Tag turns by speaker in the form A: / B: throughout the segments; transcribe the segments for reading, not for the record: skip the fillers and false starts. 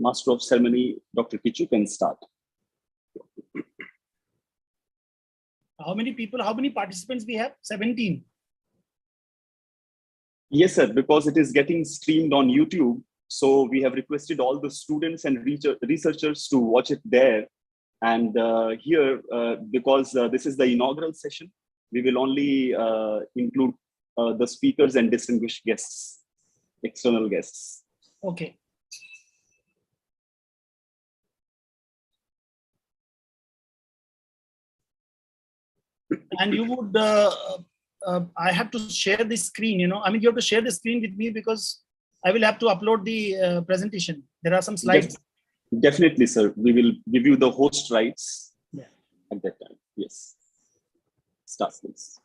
A: Master of Ceremony, Dr. Kichu, can start.
B: How many people, how many participants we have? 17.
A: Yes, sir, because it is getting streamed on YouTube. So we have requested all the students and researchers to watch it there. And here, because this is the inaugural session, we will only include the speakers and distinguished guests, external guests.
B: Okay. And you would, I have to share the screen, you know, I mean, you have to share the screen with me because I will have to upload the presentation. There are some slides.
A: Definitely, sir. We will give you the host rights at that time. Yes. Start, please.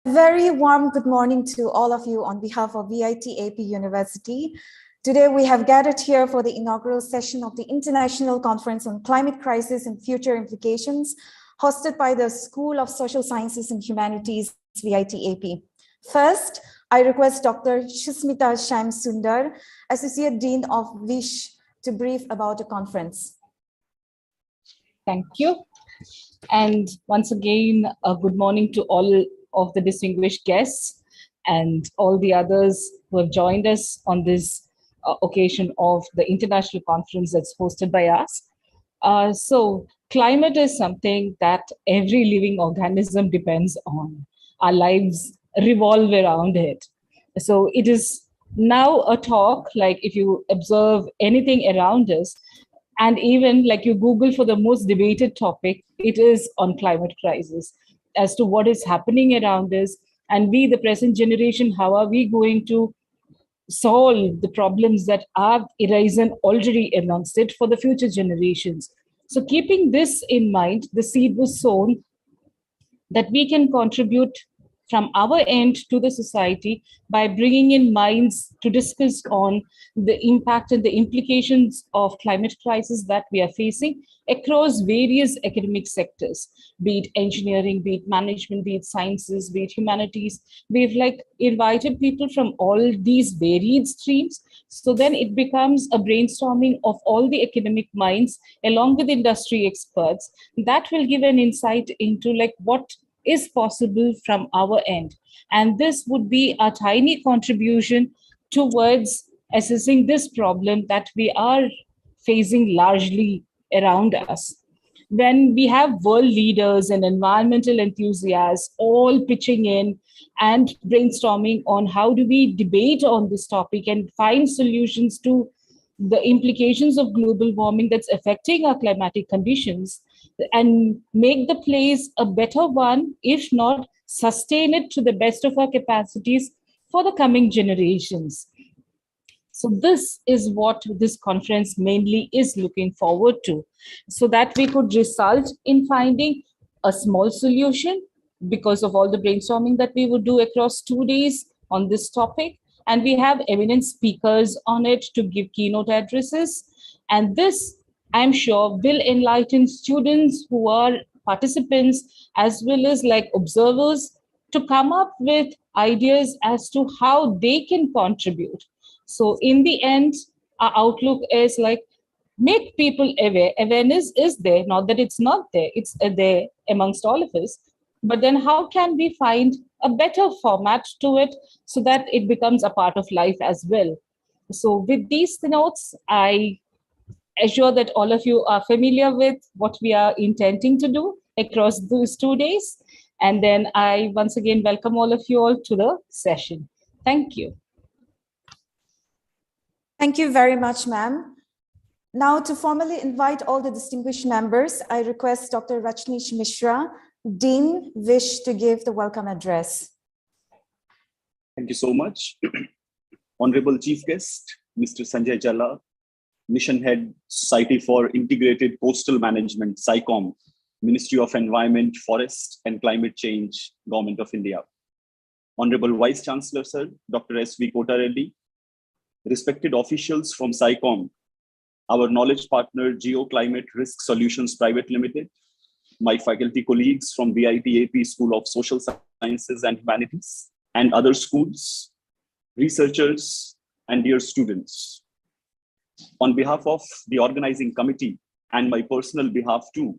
C: Very warm good morning to all of you on behalf of VIT-AP University. Today, we have gathered here for the inaugural session of the International Conference on Climate Crisis and Future Implications, hosted by the School of Social Sciences and Humanities, VIT-AP. First, I request Dr. Shusmita Shyam-Sundar, Associate Dean of VISH, to brief about the conference.
D: Thank you. And once again, good morning to all of the distinguished guests and all the others who have joined us on this occasion of the international conference that's hosted by us. So climate is something that every living organism depends on. Our lives revolve around it. So it is now a talk, like if you observe anything around us, and even like you Google for the most debated topic, it is on climate crisis as to what is happening around us. And we, the present generation, how are we going to solve the problems that are arisen already amongst it for the future generations? So keeping this in mind, the seed was sown that we can contribute from our end to the society by bringing in minds to discuss on the impact and the implications of climate crisis that we are facing across various academic sectors, be it engineering, be it management, be it sciences, be it humanities. We've like invited people from all these varied streams. So then it becomes a brainstorming of all the academic minds along with industry experts that will give an insight into like what is possible from our end. And this would be a tiny contribution towards assessing this problem that we are facing largely around us. When we have world leaders and environmental enthusiasts all pitching in and brainstorming on how do we debate on this topic and find solutions to the implications of global warming that's affecting our climatic conditions, and make the place a better one, if not sustain it to the best of our capacities for the coming generations. So this is what this conference mainly is looking forward to, so that we could result in finding a small solution because of all the brainstorming that we would do across 2 days on this topic. And we have eminent speakers on it to give keynote addresses. And this, I'm sure, will enlighten students who are participants as well as like observers to come up with ideas as to how they can contribute. So in the end, our outlook is like, make people aware. Awareness is there, not that it's not there, it's there amongst all of us. But then how can we find a better format to it so that it becomes a part of life as well? So with these notes, I assure that all of you are familiar with what we are intending to do across those 2 days. And then I once again welcome all of you all to the session. Thank you.
C: Thank you very much, ma'am. Now, to formally invite all the distinguished members, I request Dr. Rajneesh Mishra, Dean Vish, to give the welcome address.
A: Thank you so much. Honorable Chief Guest, Mr. Sanjay Jalla, Mission Head, Society for Integrated Coastal Management, SciComm, Ministry of Environment, Forest and Climate Change, Government of India. Honorable Vice Chancellor, Sir, Dr. S.V. Kotareddy, respected officials from SciComm, our knowledge partner, Geoclimate Risk Solutions Private Limited, my faculty colleagues from VIT-AP School of Social Sciences and Humanities, and other schools, researchers, and dear students. On behalf of the organizing committee and my personal behalf too,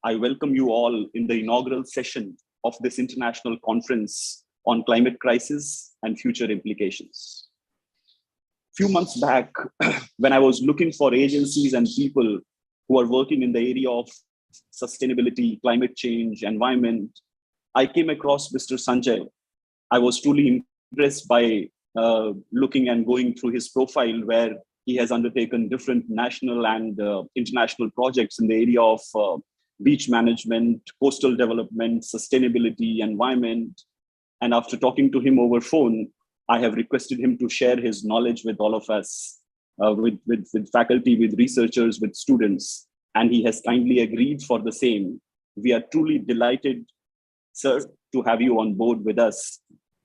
A: I welcome you all in the inaugural session of this international conference on climate crisis and future implications. Few months back, when I was looking for agencies and people who are working in the area of sustainability, climate change, environment, I came across Mr. Sanjay. I was truly impressed by looking and going through his profile, where he has undertaken different national and international projects in the area of beach management, coastal development, sustainability, environment. And after talking to him over phone, I have requested him to share his knowledge with all of us, with faculty, with researchers, with students, and he has kindly agreed for the same. We are truly delighted, sir, to have you on board with us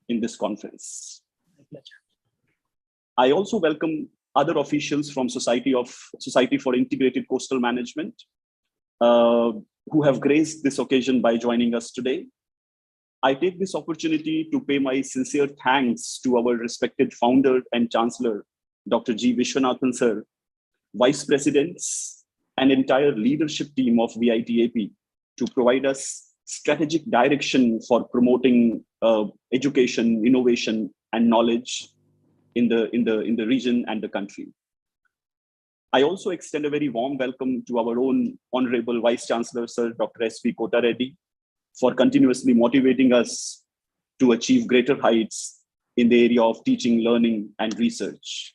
A: in this conference. I also welcome other officials from Society for Integrated Coastal Management, who have graced this occasion by joining us today. I take this opportunity to pay my sincere thanks to our respected founder and chancellor, Dr. G. Vishwanathan sir, vice presidents, and entire leadership team of VITAP to provide us strategic direction for promoting education, innovation, and knowledge in the region and the country. I also extend a very warm welcome to our own Honorable Vice Chancellor, Sir Dr. S.V. Kota Reddy, for continuously motivating us to achieve greater heights in the area of teaching, learning, and research.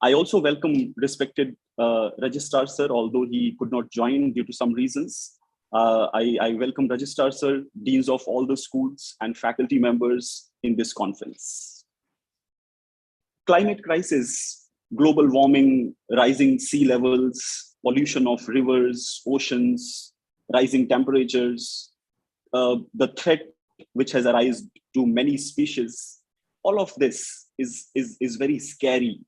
A: I also welcome respected Registrar Sir, although he could not join due to some reasons. I welcome Registrar Sir, Deans of all the schools, and faculty members in this conference. Climate crisis, global warming, rising sea levels, pollution of rivers, oceans, rising temperatures, the threat which has arisen to many species, all of this is very scary.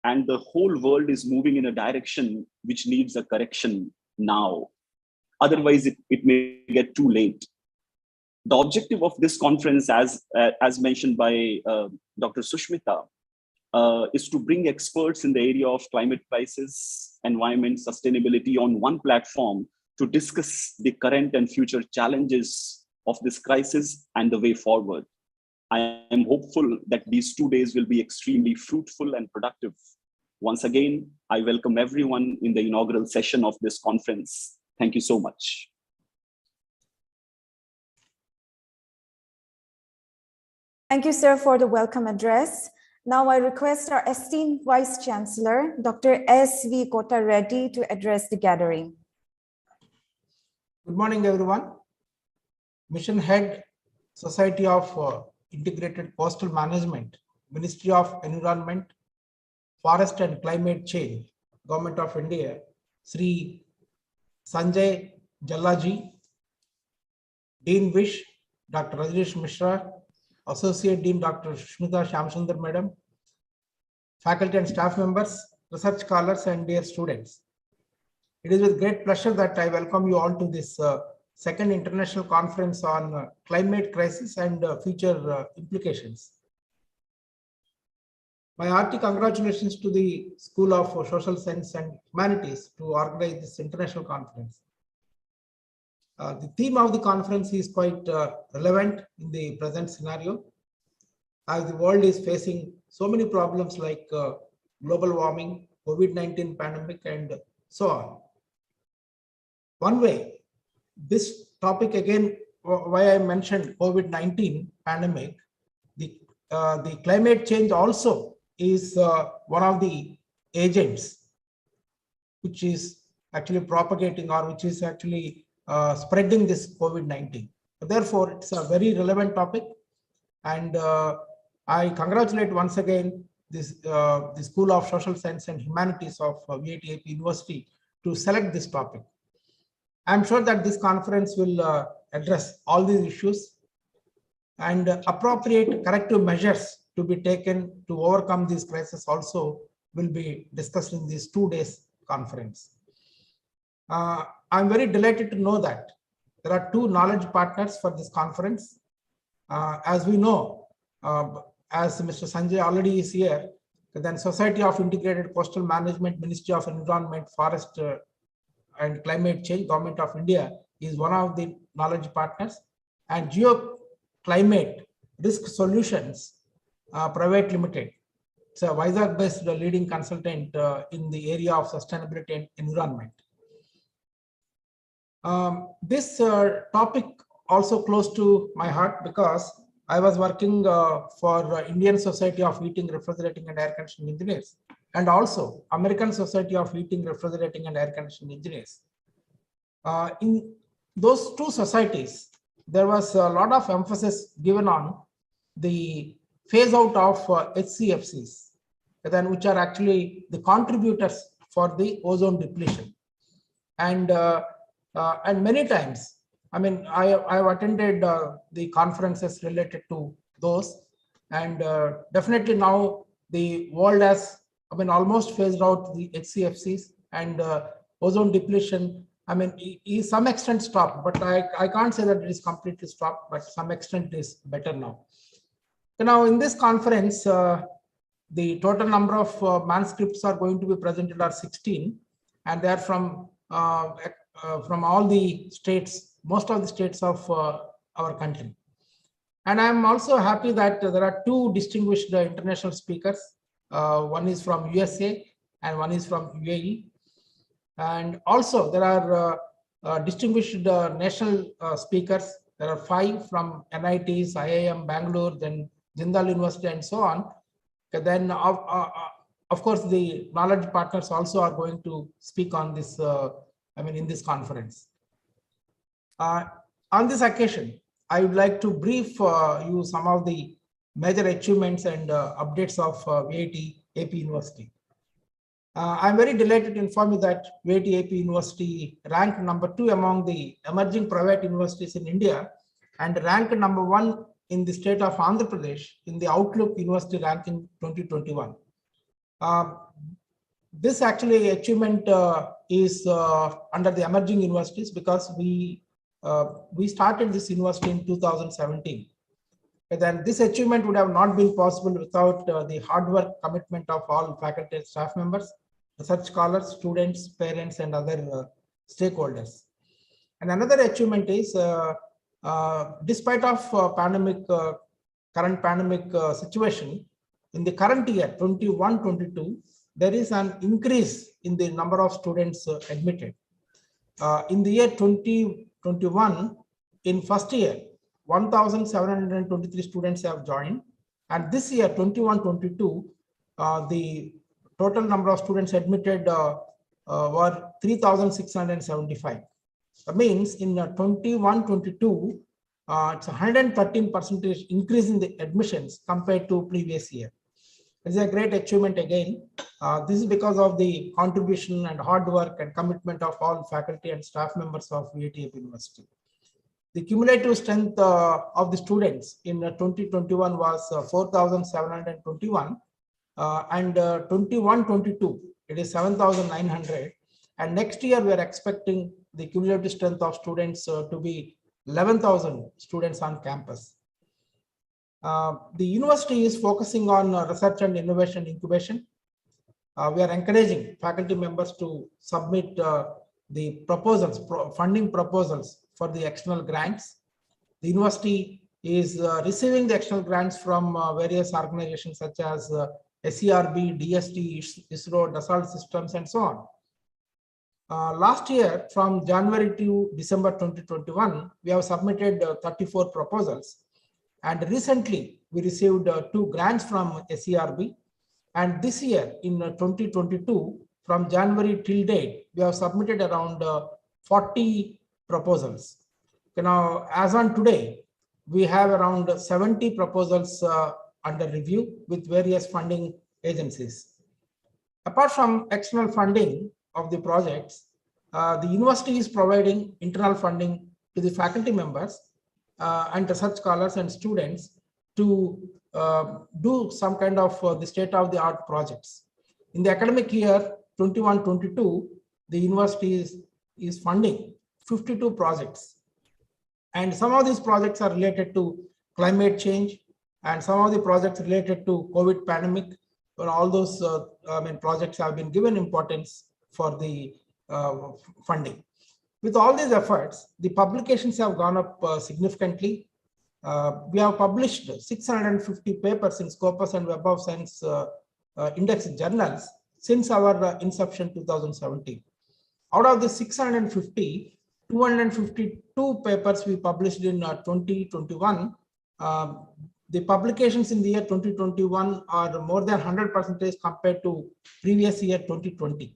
A: And the whole world is moving in a direction which needs a correction now. Otherwise, it may get too late. The objective of this conference, as mentioned by Dr. Sushmita, is to bring experts in the area of climate crisis, environment, sustainability on one platform to discuss the current and future challenges of this crisis and the way forward. I am hopeful that these 2 days will be extremely fruitful and productive. Once again, I welcome everyone in the inaugural session of this conference. Thank you so much.
C: Thank you, sir, for the welcome address. Now I request our esteemed Vice Chancellor, Dr. S.V. Kota Reddy, to address the gathering.
E: Good morning, everyone. Mission Head, Society of Integrated Coastal Management, Ministry of Environment, Forest and Climate Change, Government of India, Sri Sanjay Jallaji, Dean Vish, Dr. Rajesh Mishra, Associate Dean Dr. Shmita Shamsundar Madam, faculty and staff members, research scholars, and dear students. It is with great pleasure that I welcome you all to this second international conference on climate crisis and future implications. My hearty congratulations to the School of Social Science and Humanities to organize this international conference. The theme of the conference is quite relevant in the present scenario, as the world is facing so many problems like global warming, COVID-19 pandemic, and so on. One way, this topic again, why I mentioned COVID-19 pandemic, the climate change also is one of the agents which is actually propagating, or which is actually spreading this COVID-19. Therefore, it's a very relevant topic, and I congratulate once again the School of Social Science and Humanities of VITAP University to select this topic. I'm sure that this conference will address all these issues, and appropriate corrective measures to be taken to overcome this crisis also will be discussed in this 2 days conference. I'm very delighted to know that there are 2 knowledge partners for this conference. As we know, as Mr. Sanjay already is here, Then Society of Integrated Coastal Management, Ministry of Environment, Forest and Climate Change, Government of India is one of the knowledge partners. And Geoclimate Risk Solutions Private Limited. It's a Vizag-based leading consultant in the area of sustainability and environment. This topic also close to my heart because I was working for Indian Society of Heating, Refrigerating and Air Conditioning Engineers, and also American Society of Heating, Refrigerating and Air Conditioning Engineers. In those two societies, there was a lot of emphasis given on the phase out of HCFCs, then which are actually the contributors for the ozone depletion. And many times, I mean, I've attended the conferences related to those, and definitely now the world has, I mean, almost phased out the HCFCs, and ozone depletion, I mean, is some extent stopped, but I can't say that it is completely stopped, but some extent is better now. So now in this conference, the total number of manuscripts are going to be presented are 16, and they are from all the states, most of the states of our country. And I'm also happy that there are two distinguished international speakers. One is from USA and one is from UAE. And also there are distinguished national speakers. There are 5 from NITs, IIM, Bangalore, then Jindal University and so on. Then of course the knowledge partners also are going to speak on this, I mean, in this conference. On this occasion, I would like to brief you some of the major achievements and updates of VIT AP University. I'm very delighted to inform you that VIT AP University ranked number 2 among the emerging private universities in India and ranked number 1 in the state of Andhra Pradesh in the Outlook University ranking 2021. This actually achievement is under the emerging universities because we started this university in 2017. And then this achievement would have not been possible without the hard work, commitment of all faculty and staff members, research scholars, students, parents, and other stakeholders. And another achievement is, despite of current pandemic situation, in the current year 21-22, there is an increase in the number of students admitted. In the year 2021, in first year, 1,723 students have joined, and this year 21-22, the total number of students admitted were 3,675. That means in 21-22, it's 113% increase in the admissions compared to previous year. It's a great achievement again. This is because of the contribution and hard work and commitment of all faculty and staff members of VIT AP University. The cumulative strength of the students in 2021 was 4,721, and 21-22, it is 7,900. And next year, we are expecting the cumulative strength of students to be 11,000 students on campus. The university is focusing on research and innovation incubation. We are encouraging faculty members to submit the proposals, funding proposals for the external grants. The university is receiving the external grants from various organizations such as SERB, DST, ISRO, Dassault Systems, and so on. Last year, from January to December 2021, we have submitted 34 proposals. And recently, we received 2 grants from SERB. And this year, in 2022, from January till date, we have submitted around 40 proposals. Now, as on today, we have around 70 proposals under review with various funding agencies. Apart from external funding of the projects, the university is providing internal funding to the faculty members and research scholars and students to do some kind of the state-of-the-art projects. In the academic year 21-22, the university is funding 52 projects. And some of these projects are related to climate change, and some of the projects related to COVID pandemic, all those projects have been given importance for the funding. With all these efforts, the publications have gone up significantly. We have published 650 papers in Scopus and Web of Science index journals since our inception 2017. Out of the 650, 252 papers we published in 2021. The publications in the year 2021 are more than 100% compared to previous year 2020.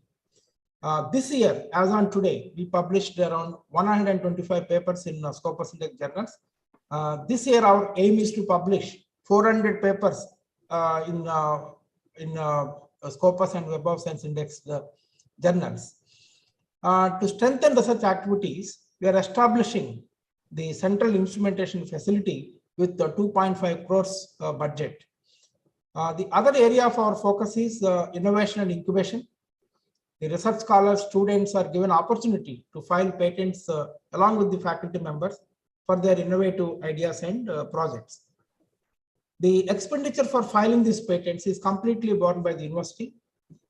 E: This year, as on today, we published around 125 papers in Scopus Index journals. This year, our aim is to publish 400 papers in Scopus and Web of Science Index journals. To strengthen research activities, we are establishing the Central Instrumentation Facility with the 2.5 crores budget. The other area of our focus is innovation and incubation. The research scholars, students are given opportunity to file patents along with the faculty members for their innovative ideas and projects. The expenditure for filing these patents is completely borne by the university.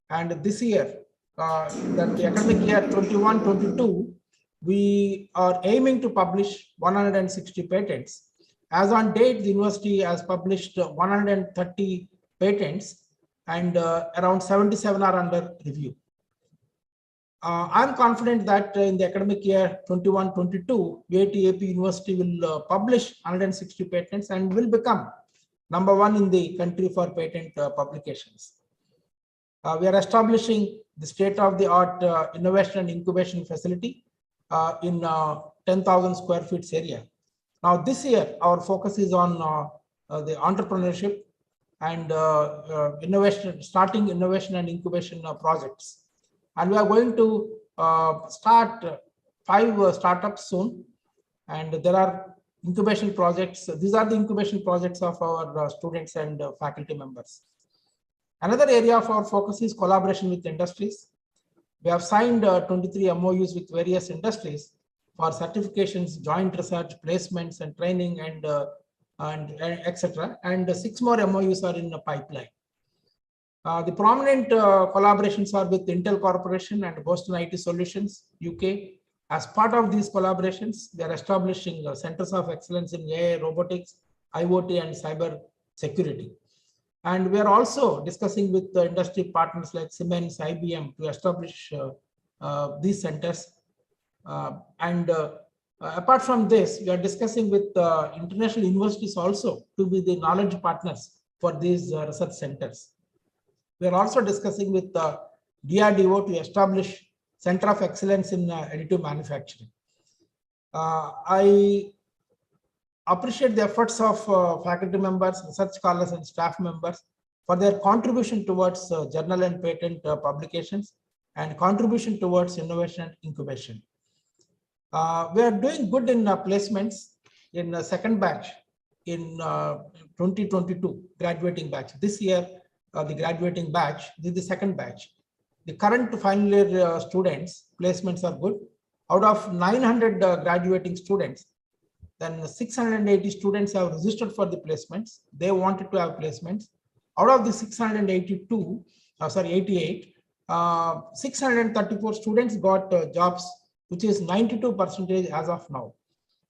E: And this year, that the academic year 21-22, we are aiming to publish 160 patents. As on date, the university has published 130 patents and around 77 are under review. I'm confident that in the academic year 21-22, VIT-AP University will publish 160 patents and will become #1 in the country for patent publications. We are establishing the state-of-the-art innovation and incubation facility in 10,000 square feet area. Now, this year, our focus is on the entrepreneurship and starting innovation and incubation projects. And we are going to start 5 startups soon. And there are incubation projects. These are the incubation projects of our students and faculty members. Another area of our focus is collaboration with industries. We have signed 23 MOUs with various industries for certifications, joint research, placements, and training, and etc. And 6 more MOUs are in the pipeline. The prominent collaborations are with Intel Corporation and Boston IT Solutions, UK. As part of these collaborations, they are establishing centers of excellence in AI, robotics, IoT, and cyber security. And we are also discussing with the industry partners like Siemens, IBM to establish these centers. Apart from this, we are discussing with international universities also to be the knowledge partners for these research centers. We are also discussing with DRDO to establish Center of Excellence in Additive Manufacturing. I appreciate the efforts of faculty members, research scholars, and staff members for their contribution towards journal and patent publications and contribution towards innovation and incubation. We are doing good in placements in the second batch in 2022 graduating batch. This year, the graduating batch, this is the second batch. The current final year students placements are good. Out of 900 graduating students, then 680 students have registered for the placements. They wanted to have placements. Out of the 88, 634 students got jobs, which is 92% as of now.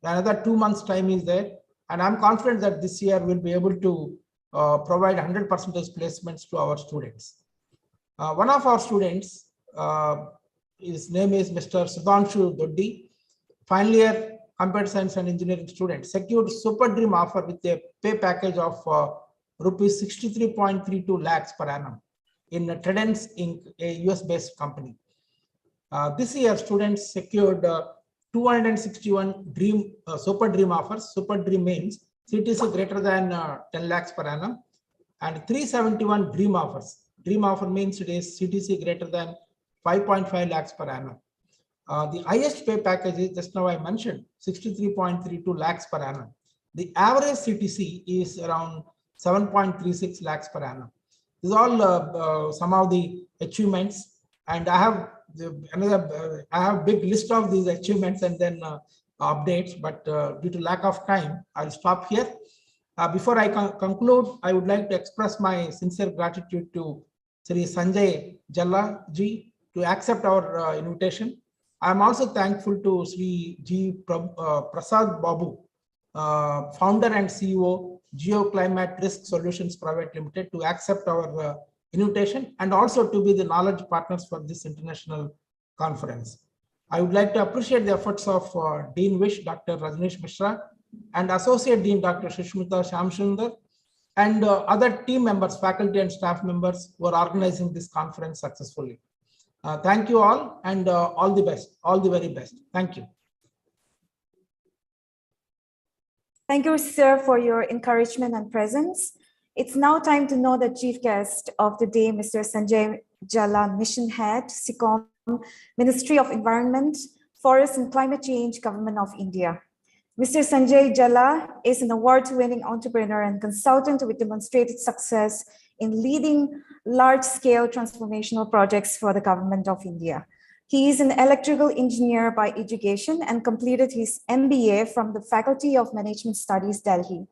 E: Another 2 months time is there. And I'm confident that this year we'll be able to provide 100% placements to our students. One of our students, his name is Mr. Sudhanshu Doddi, final year computer science and engineering student, secured super dream offer with a pay package of rupees 63.32 lakhs per annum in Tredence Inc., a US-based company. This year, students secured 261 super dream offers. Super dream means CTC greater than 10 lakhs per annum, and 371 dream offers. Dream offer means it is CTC greater than 5.5 lakhs per annum. The highest pay package is, just now I mentioned, 63.32 lakhs per annum. The average CTC is around 7.36 lakhs per annum. These are all some of the achievements, and I have a big list of these achievements and then updates, but due to lack of time, I'll stop here. Before I conclude, I would like to express my sincere gratitude to Sri Sanjay Jalla ji to accept our invitation. I am also thankful to Sri G. Prasad Babu, founder and CEO, Geoclimate Risk Solutions Private Limited, to accept our invitation and also to be the knowledge partners for this international conference. I would like to appreciate the efforts of Dean Wish, Dr. Rajneesh Mishra, and Associate Dean Dr. Shushmita Shamsundar, and other team members, faculty and staff members who are organizing this conference successfully. Thank you all, and all the best, all the very best. Thank you.
C: Thank you, sir, for your encouragement and presence. It's now time to know the chief guest of the day, Mr. Sanjay Jalla, Mission Head, SICOM, Ministry of Environment, Forest and Climate Change, Government of India. Mr. Sanjay Jalla is an award-winning entrepreneur and consultant with demonstrated success in leading large-scale transformational projects for the Government of India. He is an electrical engineer by education and completed his MBA from the Faculty of Management Studies, Delhi.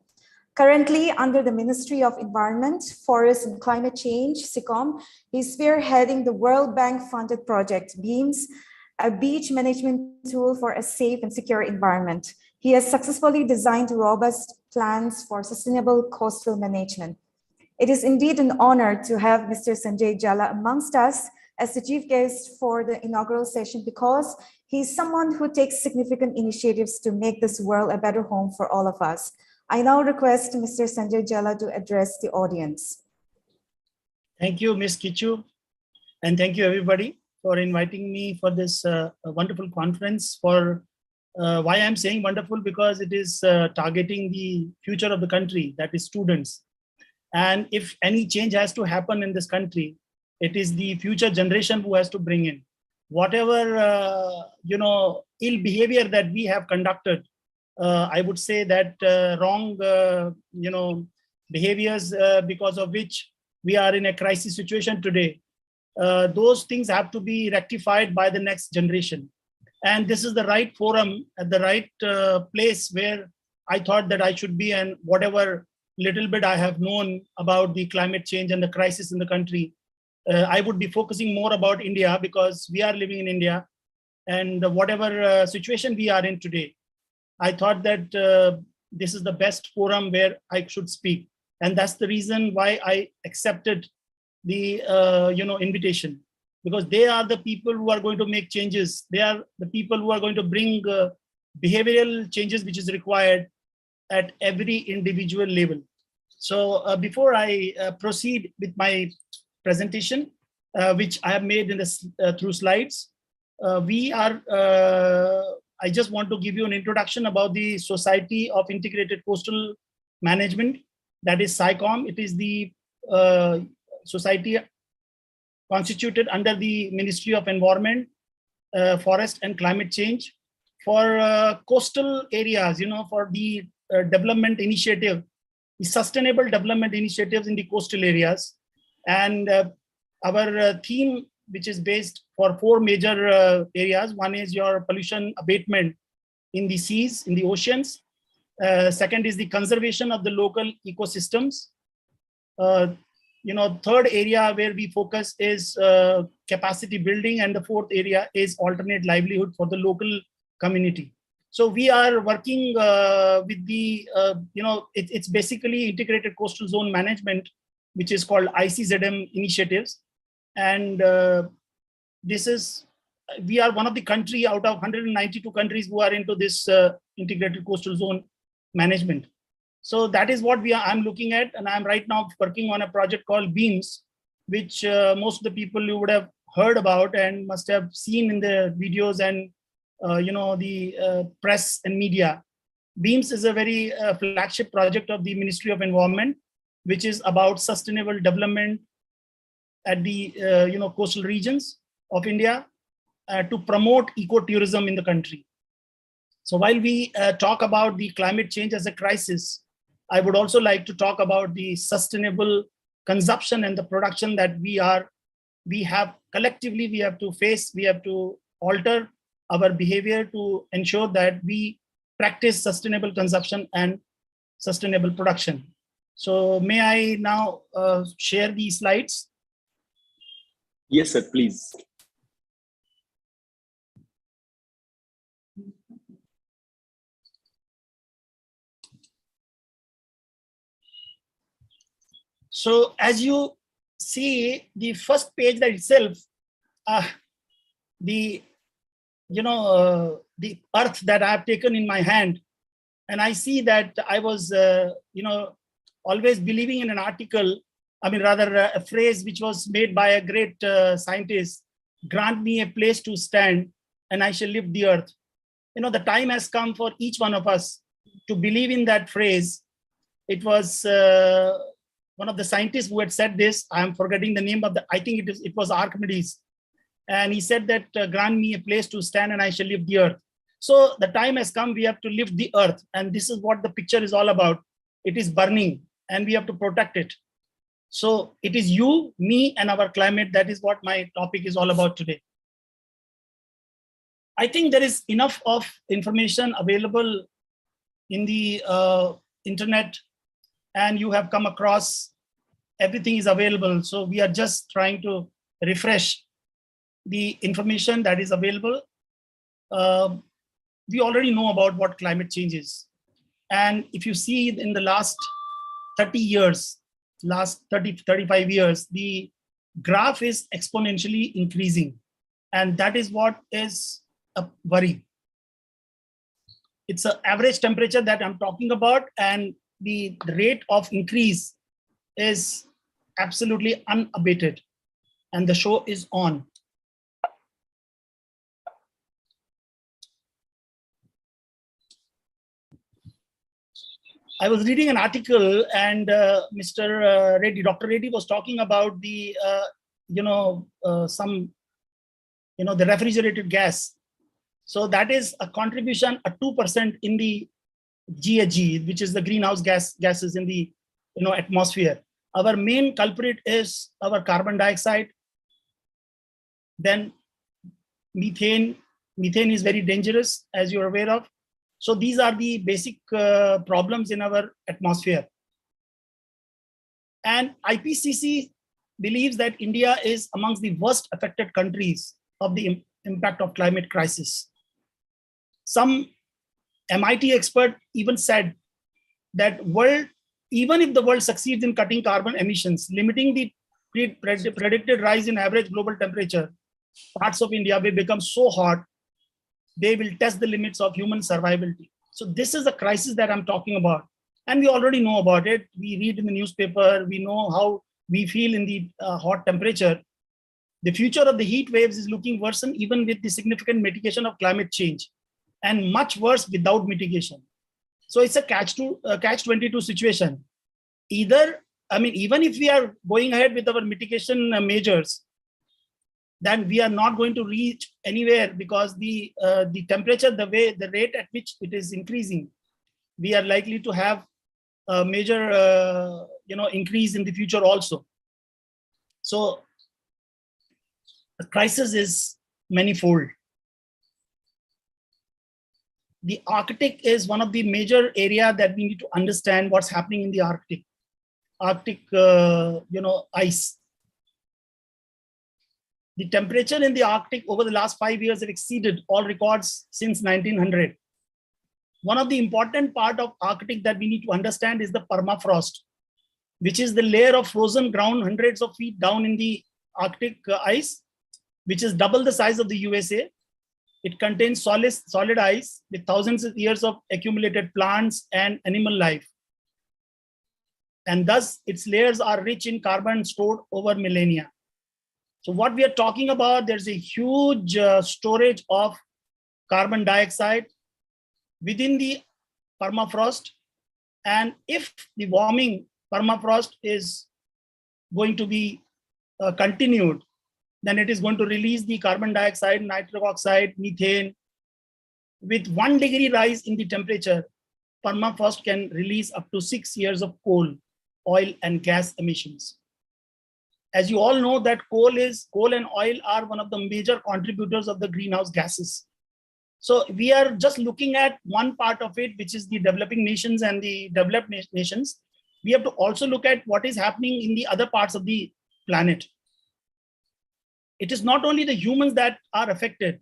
C: Currently, under the Ministry of Environment, Forest and Climate Change, SICOM, he's spearheading the World Bank-funded project, BEAMS, a beach management tool for a safe and secure environment. He has successfully designed robust plans for sustainable coastal management. It is indeed an honor to have Mr. Sanjay Jalla amongst us as the chief guest for the inaugural session, because he's someone who takes significant initiatives to make this world a better home for all of us. I now request Mr. Sanjay Jalla to address the audience.
B: Thank you, Ms. Kichu, and thank you everybody for inviting me for this wonderful conference. For why I'm saying wonderful, because it is targeting the future of the country, that is students. And if any change has to happen in this country, it is the future generation who has to bring in whatever ill behavior that we have conducted. I would say that wrong behaviors because of which we are in a crisis situation today. Those things have to be rectified by the next generation. And this is the right forum, at the right place where I thought that I should be, and whatever little bit I have known about the climate change and the crisis in the country, I would be focusing more about India, because we are living in India, and whatever situation we are in today, I thought that this is the best forum where I should speak. And that's the reason why I accepted the invitation, because they are the people who are going to make changes. They are the people who are going to bring behavioral changes which is required at every individual level. So before I proceed with my presentation, which I have made in this through slides, I just want to give you an introduction about the Society of Integrated Coastal Management, that is SICOM. It is the society constituted under the Ministry of Environment, Forest and Climate Change for coastal areas, for the development initiative, the sustainable development initiatives in the coastal areas. And our theme, which is based for 4 major areas. One is your pollution abatement in the seas, in the oceans. Second is the conservation of the local ecosystems. Third area where we focus is capacity building, and the fourth area is alternate livelihood for the local community. So we are working with the, it's basically integrated coastal zone management, which is called ICZM initiatives. And we are one of the country out of 192 countries who are into this integrated coastal zone management. So that is what I'm looking at. And I'm right now working on a project called BEAMS, which most of the people you would have heard about and must have seen in the videos and the press and media. BEAMS is a very flagship project of the Ministry of Environment, which is about sustainable development at the coastal regions of India to promote ecotourism in the country. So while we talk about the climate change as a crisis, I would also like to talk about the sustainable consumption and the production that we have collectively, we have to face, we have to alter our behavior to ensure that we practice sustainable consumption and sustainable production. So may I now share the slides?
A: Yes, sir, please.
B: So as you see, the first page that itself, the earth that I have taken in my hand, and I see that I was always believing in an article, I mean rather a phrase which was made by a great scientist: grant me a place to stand and I shall lift the earth. The time has come for each one of us to believe in that phrase. It was one of the scientists who had said this. I am forgetting the name of I think it was Archimedes. And he said that grant me a place to stand and I shall lift the earth. So the time has come, we have to lift the earth. And this is what the picture is all about. It is burning and we have to protect it. So it is you, me, and our climate. That is what my topic is all about today. I think there is enough of information available in the internet, and you have come across, everything is available. So we are just trying to refresh the information that is available. We already know about what climate change is. And if you see in the last 30 years, last 35 years, the graph is exponentially increasing. And that is what is a worry. It's an average temperature that I'm talking about, and the rate of increase is absolutely unabated. And the show is on. I was reading an article, and Mr. Reddy, Dr. Reddy was talking about the, the refrigerated gas. So that is a contribution, a 2% in the GHG, which is the greenhouse gases in the atmosphere. Our main culprit is our carbon dioxide. Then methane. Methane is very dangerous, as you're aware of. So these are the basic problems in our atmosphere. And IPCC believes that India is amongst the worst affected countries of the impact of climate crisis. Some MIT expert even said that even if the world succeeds in cutting carbon emissions, limiting the predicted rise in average global temperature, parts of India will become so hot, they will test the limits of human survivability. So this is a crisis that I'm talking about. And we already know about it. We read in the newspaper, we know how we feel in the hot temperature. The future of the heat waves is looking worse, even with the significant mitigation of climate change, and much worse without mitigation. So it's a catch-22 situation. Even if we are going ahead with our mitigation measures, then we are not going to reach anywhere, because the temperature, the rate at which it is increasing, we are likely to have a major increase in the future also. So the crisis is manifold. The Arctic is one of the major area that we need to understand what's happening in the Arctic. Arctic, ice. The temperature in the Arctic over the last 5 years have exceeded all records since 1900. One of the important part of Arctic that we need to understand is the permafrost, which is the layer of frozen ground hundreds of feet down in the Arctic ice, which is double the size of the USA. It contains solid ice with thousands of years of accumulated plants and animal life. And thus, its layers are rich in carbon stored over millennia. So what we are talking about, there's a huge storage of carbon dioxide within the permafrost. And if the warming permafrost is going to be continued, then it is going to release the carbon dioxide, nitric oxide, methane. With 1 degree rise in the temperature, permafrost can release up to 6 years of coal, oil, and gas emissions. As you all know that coal and oil are one of the major contributors of the greenhouse gases. So we are just looking at one part of it, which is the developing nations and the developed nations. We have to also look at what is happening in the other parts of the planet. It is not only the humans that are affected.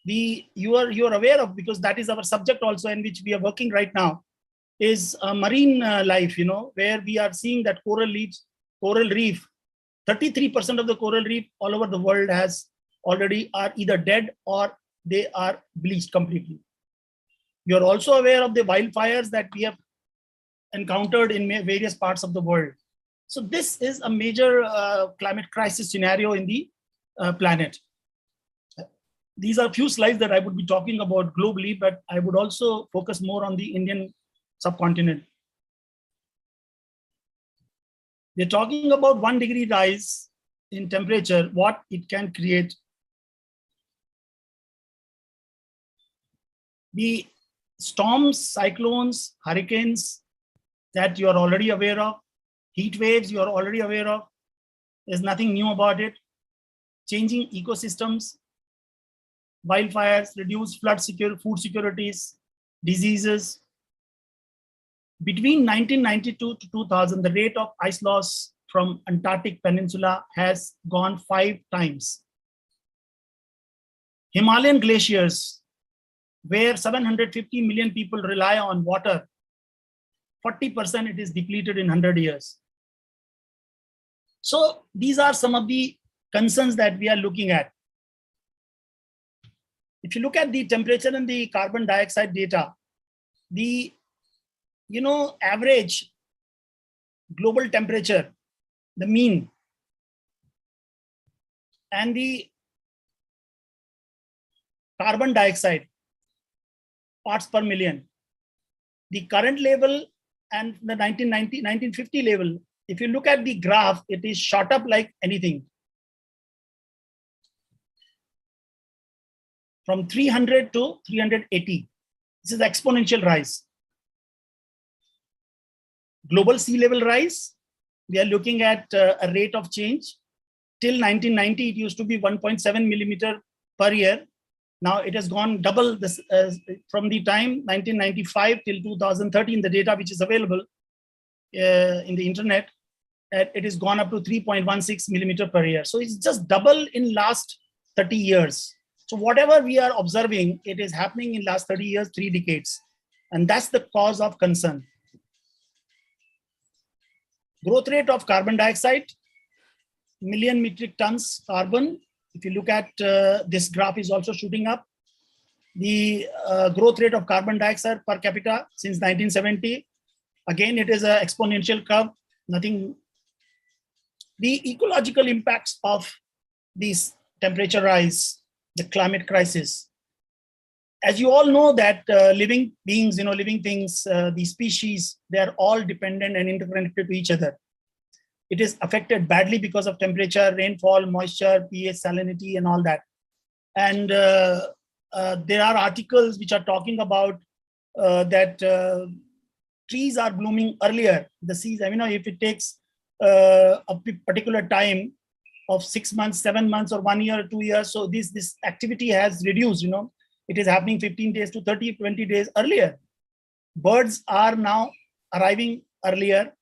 B: You are aware of, because that is our subject also, in which we are working right now, is marine life, where we are seeing that coral reef, 33% of the coral reef all over the world are either dead or they are bleached completely. You are also aware of the wildfires that we have encountered in various parts of the world. So this is a major climate crisis scenario in the planet. These are a few slides that I would be talking about globally, but I would also focus more on the Indian subcontinent. We're talking about 1 degree rise in temperature, what it can create. The storms, cyclones, hurricanes that you are already aware of, heat waves you are already aware of, there's nothing new about it. Changing ecosystems, wildfires, reduced food securities, diseases. Between 1992 to 2000, the rate of ice loss from Antarctic Peninsula has gone 5 times. Himalayan glaciers, where 750 million people rely on water, 40% it is depleted in 100 years. So these are some of the concerns that we are looking at. If you look at the temperature and the carbon dioxide data, the average global temperature, the mean, and the carbon dioxide parts per million, the current level and the 1950 level, if you look at the graph, it is shot up like anything. From 300 to 380. This is exponential rise. Global sea level rise, we are looking at a rate of change. Till 1990, it used to be 1.7 millimeter per year. Now it has gone double this from the time 1995 till 2013, the data which is available in the internet, it has gone up to 3.16 millimeter per year. So it's just double in last 30 years. So whatever we are observing, it is happening in last 30 years, 3 decades. And that's the cause of concern. Growth rate of carbon dioxide, million metric tons carbon. If you look at this graph is also shooting up. The growth rate of carbon dioxide per capita since 1970. Again, it is an exponential curve, nothing. The ecological impacts of this temperature rise, the climate crisis. As you all know that living beings, living things, the species, they are all dependent and interconnected to each other. It is affected badly because of temperature, rainfall, moisture, pH, salinity, and all that. And there are articles which are talking about that trees are blooming earlier. The season, if it takes a particular time of 6 months, 7 months, or 1 year, or 2 years, so this activity has reduced. It is happening 15 days to 30, 20 days earlier. Birds are now arriving earlier.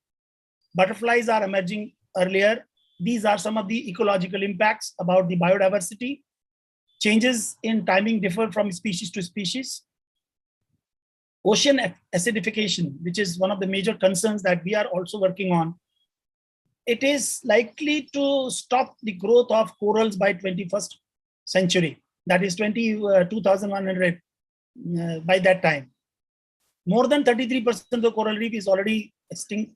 B: Butterflies are emerging earlier. These are some of the ecological impacts about the biodiversity. Changes in timing differ from species to species. Ocean acidification, which is one of the major concerns that we are also working on. It is likely to stop the growth of corals by 21st century. That is 2100 by that time. More than 33% of the coral reef is already extinct.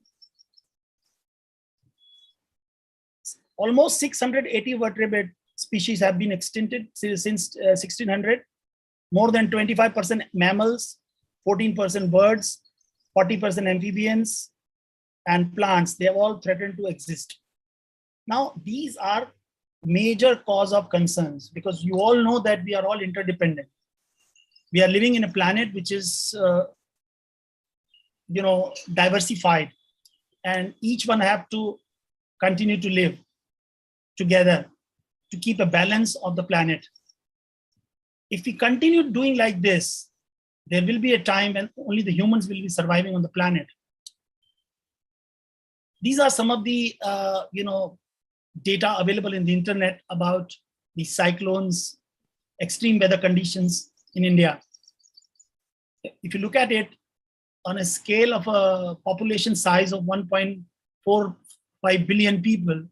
B: Almost 680 vertebrate species have been extincted since 1600. More than 25% mammals, 14% birds, 40% amphibians, and plants, they have all threatened to exist. Now, these are major cause of concerns because you all know that we are all interdependent. We are living in a planet which is, diversified, and each one have to continue to live together to keep a balance of the planet. if we continue doing like this, there will be a time when only the humans will be surviving on the planet. These are some of the data available in the internet about the cyclones, extreme weather conditions in India. If you look at it on a scale of a population size of 1.45 billion people,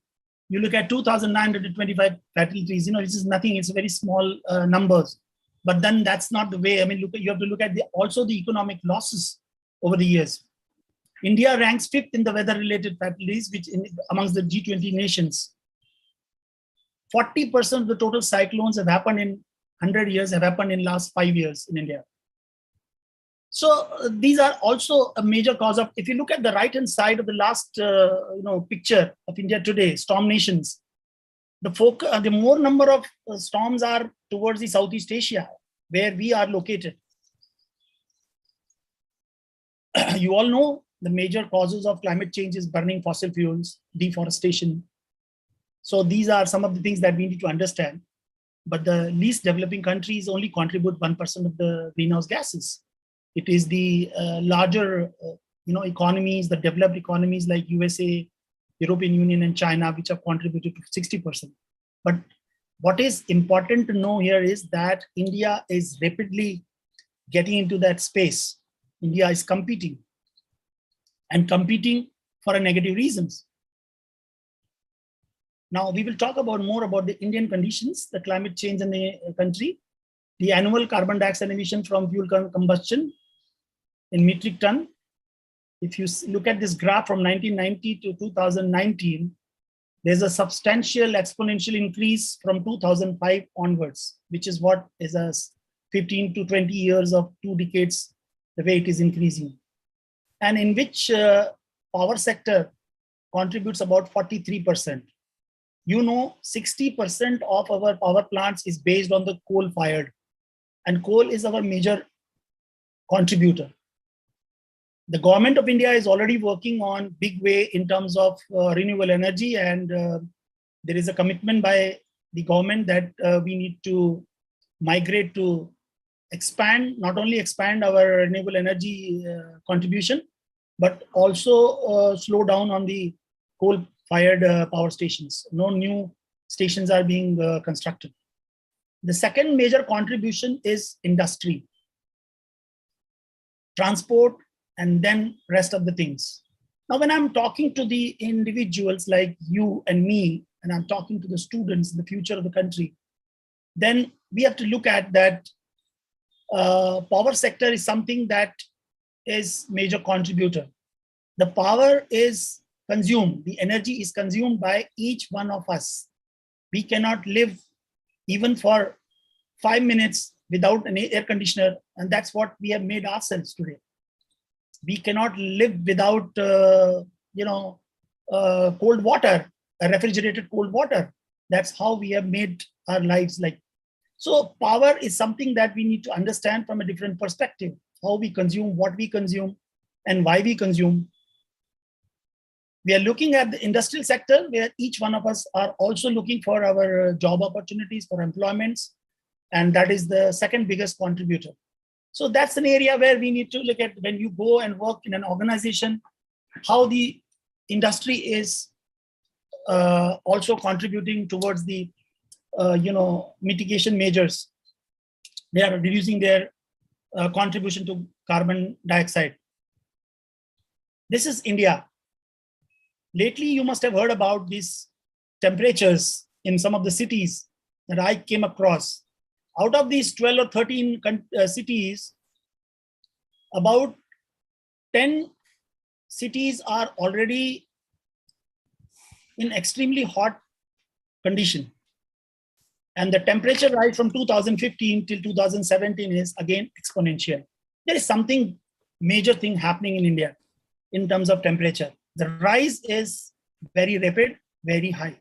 B: you look at 2,925 fatalities, this is nothing, it's very small numbers. But then that's not the way. I mean, you have to look at also the economic losses over the years. India ranks 5th in the weather-related fatalities, which amongst the G20 nations. 40% of the total cyclones have happened in 100 years, have happened in last 5 years in India. So these are also a major cause of, if you look at the right-hand side of the last picture of India today, storm nations, the more number of storms are towards the Southeast Asia, where we are located. You all know the major causes of climate change is burning fossil fuels, deforestation. So these are some of the things that we need to understand. But the least developing countries only contribute 1% of the greenhouse gases. It is the larger economies, the developed economies like USA, European Union and China, which have contributed to 60%. But what is important to know here is that India is rapidly getting into that space. India is competing and competing for negative reasons. Now we will talk about more about the Indian conditions, the climate change in the country, the annual carbon dioxide emission from fuel combustion in metric ton. If you look at this graph from 1990 to 2019, there's a substantial exponential increase from 2005 onwards, which is what is a 15 to 20 years of 2 decades, the way it is increasing. And in which power sector contributes about 43%. 60% of our power plants is based on the coal fired, and coal is our major contributor. The government of India is already working on big way in terms of renewable energy, and there is a commitment by the government that we need to migrate to expand, not only expand our renewable energy contribution, but also slow down on the coal-fired power stations. No new stations are being constructed. The second major contribution is industry, transport, and then rest of the things. Now, when I'm talking to the individuals like you and me, and I'm talking to the students, the future of the country, then we have to look at that power sector is something that is major contributor. The power is consumed, the energy is consumed by each one of us. We cannot live even for 5 minutes without an air conditioner, and that's what we have made ourselves today. We cannot live without cold water, refrigerated cold water. That's how we have made our lives like. So power is something that we need to understand from a different perspective, how we consume, what we consume, and why we consume. We are looking at the industrial sector, where each one of us are also looking for our job opportunities, for employments, and that is the second biggest contributor. So that's an area where we need to look at when you go and work in an organization, how the industry is also contributing towards the mitigation measures. They are reducing their contribution to carbon dioxide. This is India. Lately, you must have heard about these temperatures in some of the cities that I came across. Out of these 12 or 13 cities, about 10 cities are already in extremely hot condition. And the temperature rise from 2015 till 2017 is again exponential. There is something major thing happening in India in terms of temperature. The rise is very rapid, very high.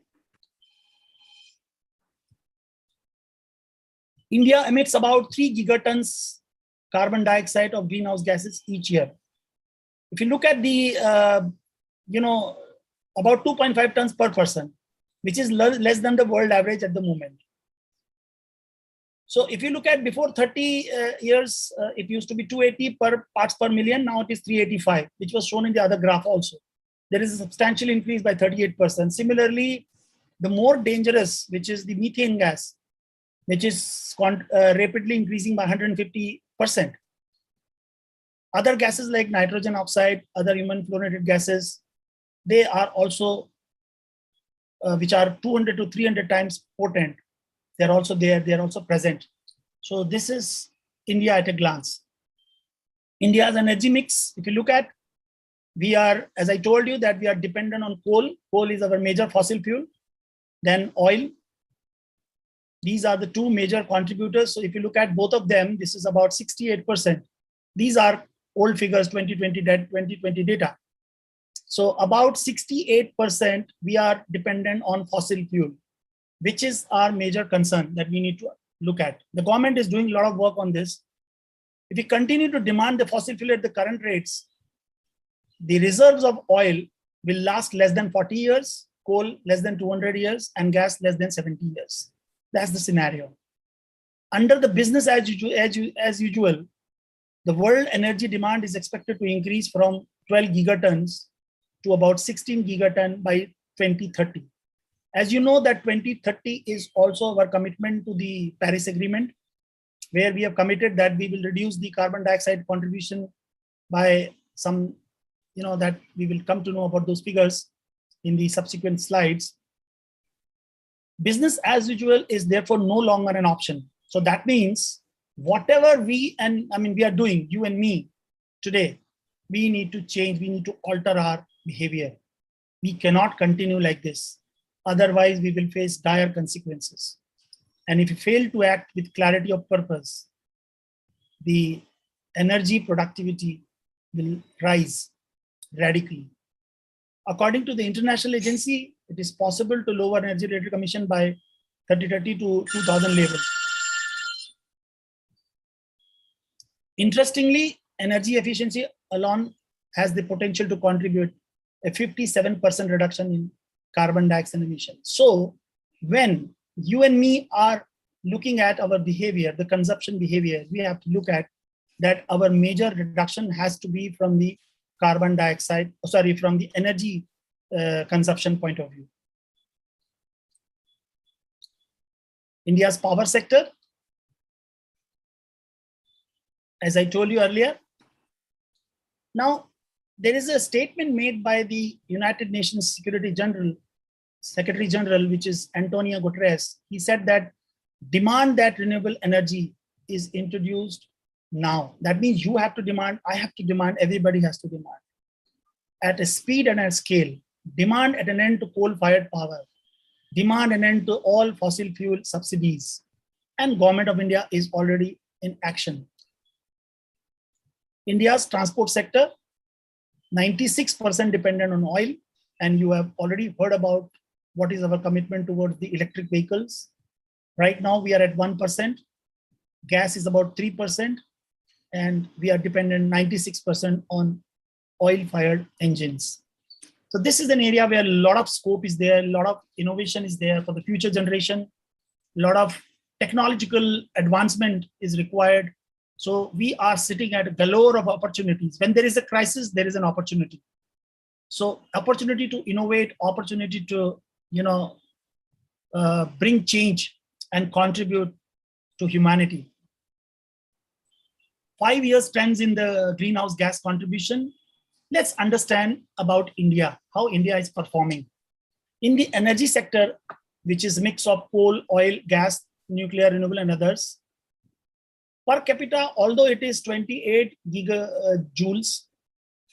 B: India emits about 3 gigatons carbon dioxide of greenhouse gases each year. If you look at the, about 2.5 tons per person, which is less than the world average at the moment. So if you look at before 30 years, it used to be 280 per parts per million. Now it is 385, which was shown in the other graph also. There is a substantial increase by 38%. Similarly, the more dangerous, which is the methane gas, which is rapidly increasing by 150%. Other gases like nitrogen oxide, other human fluorinated gases, they are also, which are 200 to 300 times potent. They're also there, they're also present. So this is India at a glance. India's energy mix, if you look at, we are, as I told you, that we are dependent on coal. Coal is our major fossil fuel. Then oil. These are the two major contributors. So if you look at both of them, this is about 68%. These are old figures, 2020 data. So about 68% we are dependent on fossil fuel, which is our major concern that we need to look at. The government is doing a lot of work on this. If we continue to demand the fossil fuel at the current rates, the reserves of oil will last less than 40 years, coal less than 200 years, and gas less than 70 years. That's the scenario. Under the business as usual, the world energy demand is expected to increase from 12 gigatons to about 16 gigaton by 2030. As you know, that 2030 is also our commitment to the Paris Agreement, where we have committed that we will reduce the carbon dioxide contribution by some, that we will come to know about those figures in the subsequent slides. Business as usual is therefore no longer an option. So that means whatever we are doing, you and me today, we need to change, we need to alter our behavior. We cannot continue like this. Otherwise, we will face dire consequences. And if we fail to act with clarity of purpose, the energy productivity will rise radically. According to the international agency, it is possible to lower energy-related emission by 3030 to 2000 level. Interestingly, energy efficiency alone has the potential to contribute a 57% reduction in carbon dioxide emission. So when you and me are looking at our behavior, the consumption behavior, we have to look at that our major reduction has to be from the carbon dioxide, from the energy consumption point of view. India's power sector, as I told you earlier. Now, there is a statement made by the United Nations Secretary General, which is Antonio Guterres. He said that demand that renewable energy is introduced now. That means you have to demand, I have to demand, everybody has to demand. At a speed and a scale, demand at an end to coal-fired power, demand an end to all fossil fuel subsidies, and Government of India is already in action. India's transport sector, 96% dependent on oil, and you have already heard about what is our commitment towards the electric vehicles. Right now we are at 1%, gas is about 3%, and we are dependent 96% on oil-fired engines. So this is an area where a lot of scope is there, a lot of innovation is there for the future generation, a lot of technological advancement is required. So we are sitting at a galore of opportunities. When there is a crisis, there is an opportunity. So opportunity to innovate, opportunity to bring change and contribute to humanity. 5 years trends in the greenhouse gas contribution. Let's understand about India, how India is performing. In the energy sector, which is a mix of coal, oil, gas, nuclear, renewable, and others, per capita, although it is 28 gigajoules,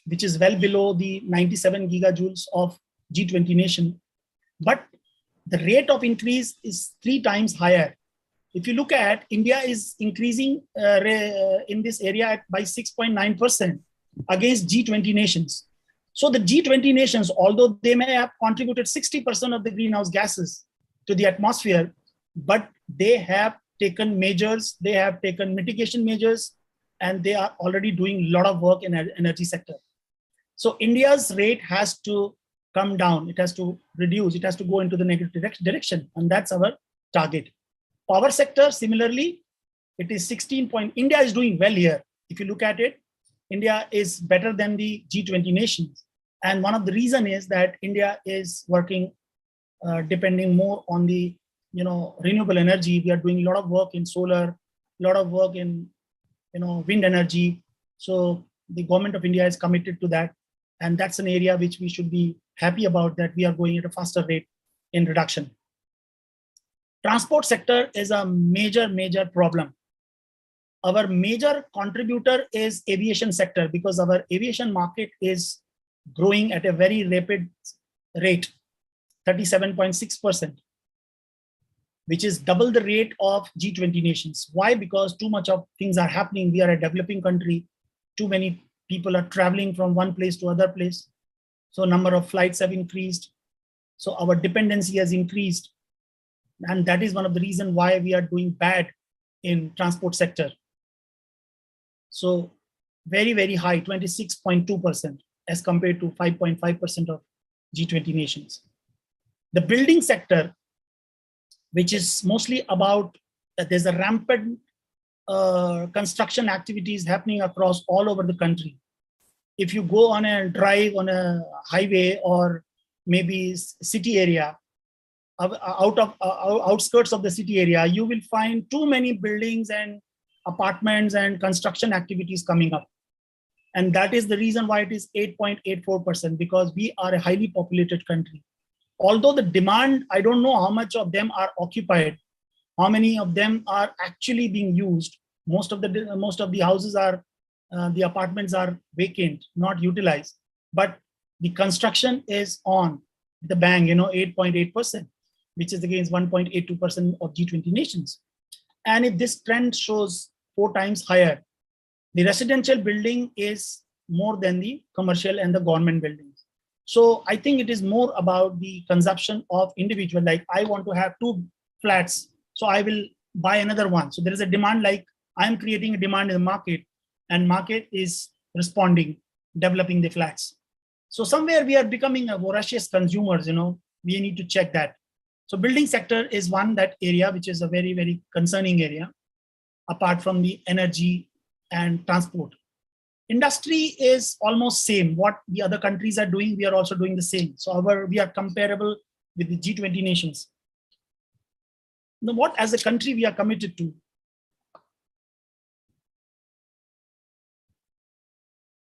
B: which is well below the 97 gigajoules of G20 nation, but the rate of increase is 3 times higher. If you look at, India is increasing in this area by 6.9% against G20 nations. So the G20 nations, although they may have contributed 60% of the greenhouse gases to the atmosphere, but they have taken measures, they have taken mitigation measures, and they are already doing a lot of work in the energy sector. So India's rate has to come down, it has to reduce, it has to go into the negative direction, and that's our target. Power sector, similarly, It is 16 point. India is doing well here. If you look at it, India is better than the G20 nations. And one of the reason is that India is working, depending more on the renewable energy. We are doing a lot of work in solar, a lot of work in wind energy. So the government of India is committed to that. And that's an area which we should be happy about, that we are going at a faster rate in reduction. Transport sector is a major problem. Our major contributor is aviation sector, because our aviation market is growing at a very rapid rate, 37.6%, which is double the rate of G20 nations. Why? Because too much of things are happening. We are a developing country. Too many people are traveling from one place to other place. So number of flights have increased. So our dependency has increased. And that is one of the reasons why we are doing bad in transport sector. So very high, 26.2% as compared to 5.5% of G20 nations. The building sector, which is mostly about that there's a rampant construction activities happening across all over the country. If you go on a drive on a highway or maybe city area, outskirts of the city area, you will find too many buildings and apartments and construction activities coming up. And that is the reason why it is 8.84%, because we are a highly populated country. Although the demand, I don't know how much of them are occupied, how many of them are actually being used. Most of the houses are, the apartments are vacant, not utilized. But the construction is on the bang, 8.8%, which is against 1.82% of G20 nations. And if this trend shows 4 times higher, the residential building is more than the commercial and the government buildings. So I think it is more about the consumption of individual, like I want to have 2 flats, so I will buy another one. So there is a demand, like I'm creating a demand in the market, and market is responding, developing the flats. So somewhere we are becoming a voracious consumers, we need to check that. So building sector is one, that area, which is a very concerning area, apart from the energy and transport. Industry is almost same. What the other countries are doing, we are also doing the same. So we are comparable with the G20 nations. Now, what as a country we are committed to?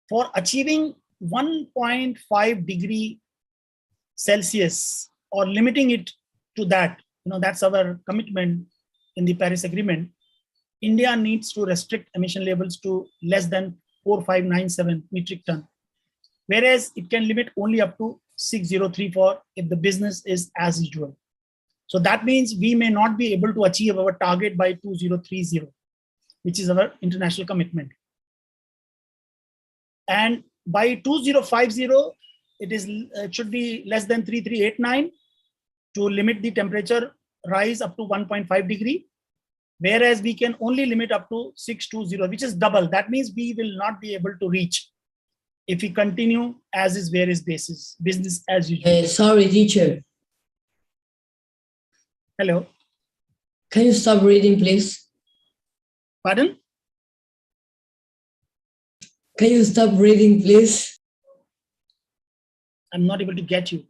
B: For achieving 1.5 degree Celsius or limiting it to that, that's our commitment in the Paris Agreement. India needs to restrict emission levels to less than 4597 metric ton, whereas it can limit only up to 6034 if the business is as usual. So that means we may not be able to achieve our target by 2030, which is our international commitment. And by 2050, it should be less than 3389 to limit the temperature rise up to 1.5 degree. Whereas we can only limit up to 620, which is double. That means we will not be able to reach if we continue as is, where is basis, business as usual.
F: Sorry, teacher.
B: Hello.
F: Can you stop reading, please?
B: Pardon?
F: Can you stop reading, please?
B: I'm not able to get you.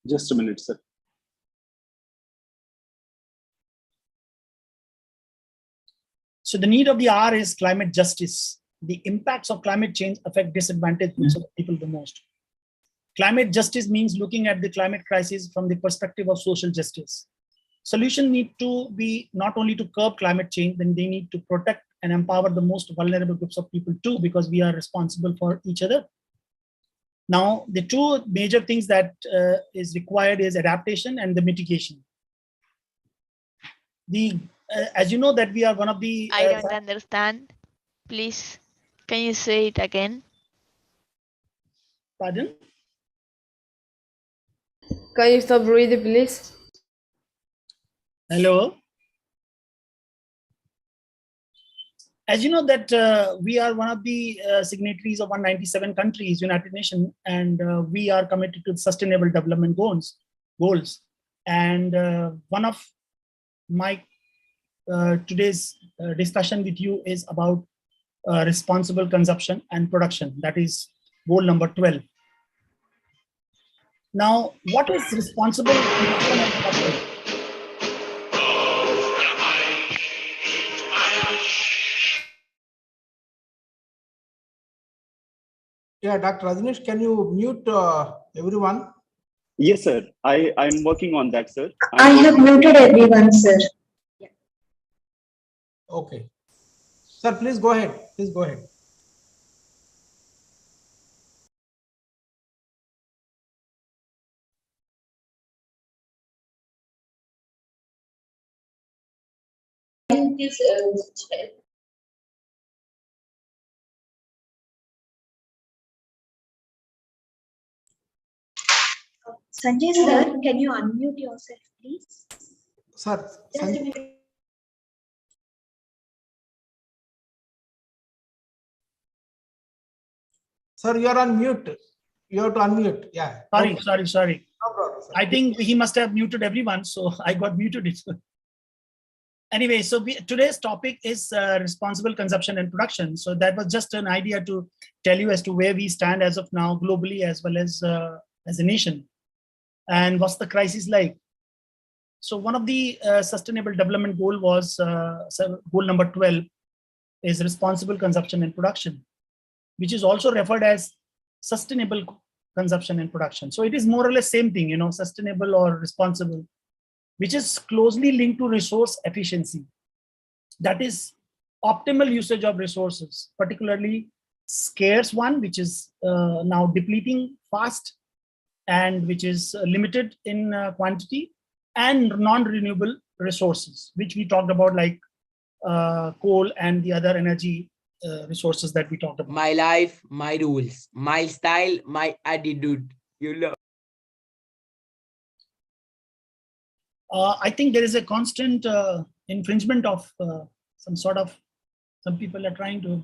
A: Just a minute, sir.
B: So the need of the hour is climate justice. The impacts of climate change affect disadvantaged groups of people the most. Climate justice means looking at the climate crisis from the perspective of social justice. Solutions need to be not only to curb climate change, then they need to protect and empower the most vulnerable groups of people too, because we are responsible for each other. Now, the 2 major things that is required is adaptation and the mitigation. As you know that we are one of the...
G: I don't understand. Please, can you say it again?
B: Pardon?
H: Can you stop reading, please?
B: Hello. As you know that we are one of the signatories of 197 countries, United Nations, and we are committed to sustainable development goals. And one of my today's discussion with you is about responsible consumption and production. That is goal number 12. Now, what is responsible consumption and production?
E: Yeah, Dr. Rajneesh, can you mute everyone?
A: Yes, sir. I'm working on that, sir.
I: I have muted everyone, sir.
E: Okay. Sir, please go ahead. Please go ahead.
I: Sanjay sir, can you unmute yourself, please?
E: Sir,
I: Just a minute.
E: sir, you are on mute. You have to unmute. Yeah.
B: Sorry,
E: Okay.
B: sorry.
E: No problem, sir.
B: I think he must have muted everyone, so I got muted. Anyway, so today's topic is responsible consumption and production. So that was just an idea to tell you as to where we stand as of now, globally as well as a nation, and what's the crisis like. So one of the sustainable development goal was goal number 12 is responsible consumption and production, which is also referred as sustainable consumption and production. So it is more or less same thing, you know, sustainable or responsible, which is closely linked to resource efficiency. That is optimal usage of resources, particularly scarce one, which is now depleting fast and which is limited in quantity, and non-renewable resources, which we talked about, like coal and the other energy resources that we talked about.
J: My life, my rules, my style, my attitude. You love.
B: I think there is a constant infringement of some people are trying to.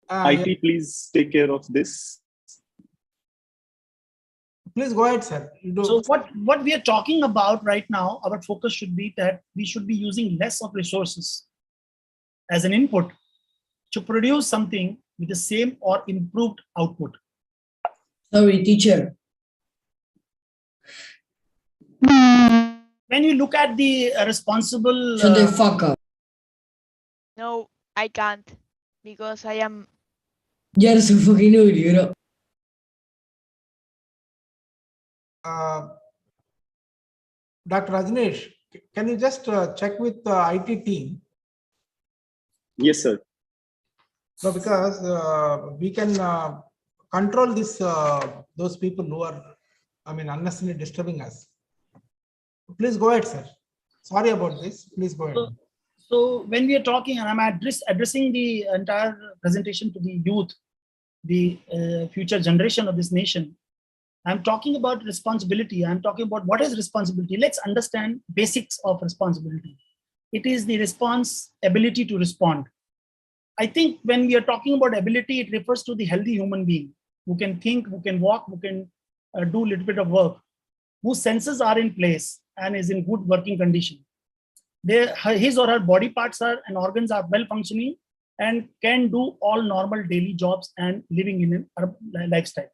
A: IT, please take care of this.
E: Please go ahead, sir.
B: So what we are talking about right now, our focus should be that we should be using less of resources as an input to produce something with the same or improved output.
F: Sorry, teacher.
B: When you look at the responsible...
F: Shut the fuck up.
G: No, I can't because I am.
F: You're so fucking idiot.
E: Dr. Rajneesh, can you just check with the IT team?
A: Yes, sir.
E: So because we can control this, those people who are, unnecessarily disturbing us. Please go ahead, sir. Sorry about this. Please go ahead.
B: So when we are talking, and I'm addressing the entire presentation to the youth, the future generation of this nation, I'm talking about responsibility. I'm talking about what is responsibility. Let's understand basics of responsibility. It is the ability to respond. I think when we are talking about ability, it refers to the healthy human being who can think, who can walk, who can do a little bit of work, whose senses are in place and is in good working condition. His or her body parts and organs are well functioning and can do all normal daily jobs and living in a lifestyle.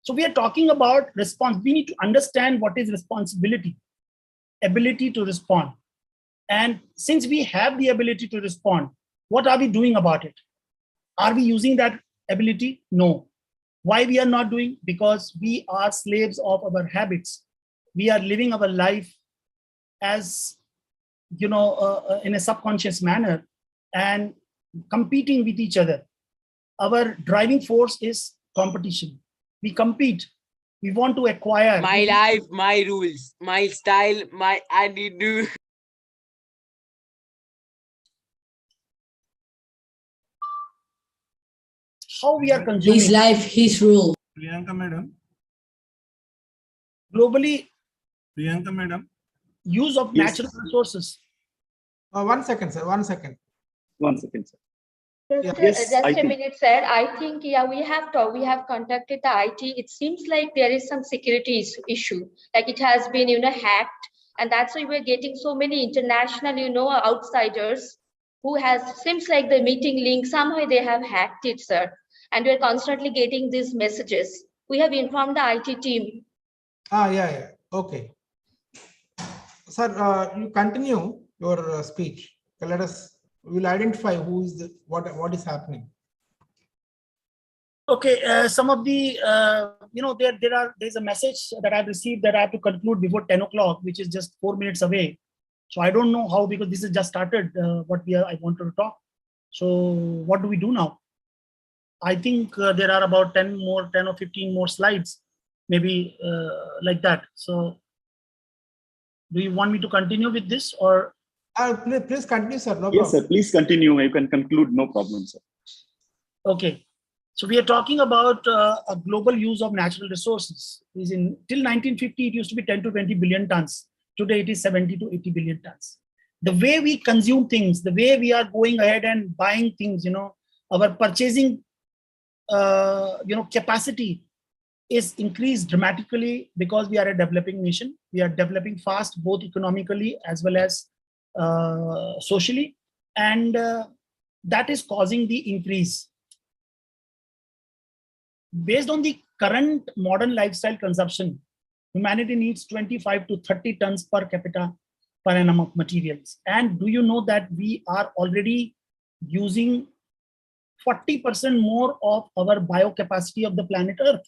B: So we are talking about response. We need to understand what is responsibility, ability to respond. And since we have the ability to respond, what are we doing about it? Are we using that ability? No. Why we are not doing? Because we are slaves of our habits. We are living our life as, in a subconscious manner and competing with each other. Our driving force is competition. We compete. We want to acquire.
J: My life, my rules, my style, my attitude.
B: How we are consuming.
F: His life, his rule.
K: Priyanka madam.
B: Globally,
K: Priyanka madam.
B: Use of natural resources.
E: 1 second, sir. 1 second.
A: 1 second, sir.
H: Just a minute, sir. I think, we have contacted the IT. It seems like there is some security issue, like it has been, hacked. And that's why we're getting so many international, outsiders who seems like the meeting link, somehow they have hacked it, sir. And we're constantly getting these messages. We have informed the IT team.
E: Yeah. Okay. Sir, you continue your speech. We'll identify who is what is happening.
B: Okay, some of the, there's a message that I've received that I have to conclude before 10 o'clock, which is just 4 minutes away. So I don't know how, because this is just started I wanted to talk. So what do we do now? I think there are about 10 or 15 more slides, maybe like that. So do you want me to continue with this or?
E: Please continue, sir. No
A: yes,
E: problem.
A: sir. Please continue. You can conclude. No problem, sir.
B: Okay. So we are talking about a global use of natural resources. Till 1950, it used to be 10 to 20 billion tons. Today, it is 70 to 80 billion tons. The way we consume things, the way we are going ahead and buying things, our purchasing, capacity is increased dramatically because we are a developing nation. We are developing fast, both economically as well as socially. And that is causing the increase. Based on the current modern lifestyle consumption, humanity needs 25 to 30 tons per capita per annum of materials. And do you know that we are already using 40% more of our biocapacity of the planet Earth?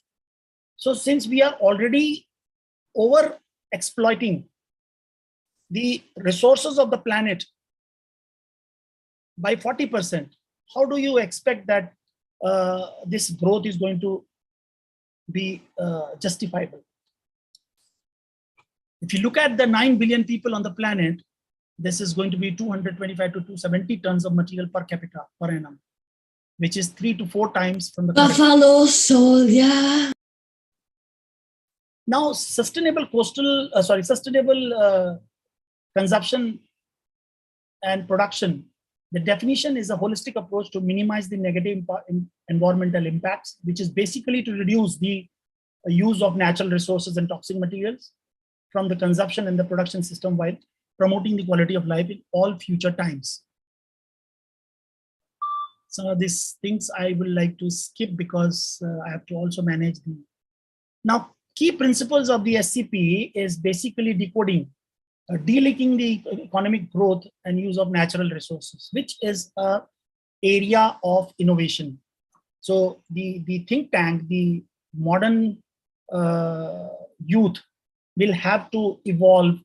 B: So since we are already over exploiting the resources of the planet by 40%, how do you expect that this growth is going to be justifiable? If you look at the 9 billion people on the planet, this is going to be 225 to 270 tons of material per capita per annum, which is 3 to 4 times from the
F: Buffalo Soldier.
B: Now, sustainable consumption and production. The definition is a holistic approach to minimize the negative environmental impacts, which is basically to reduce the use of natural resources and toxic materials from the consumption and the production system while promoting the quality of life in all future times. Some of these things I will like to skip because I have to also manage the. Now, key principles of the SCP is basically decoding, delinking the economic growth and use of natural resources, which is an area of innovation. So the think tank, the modern youth will have to evolve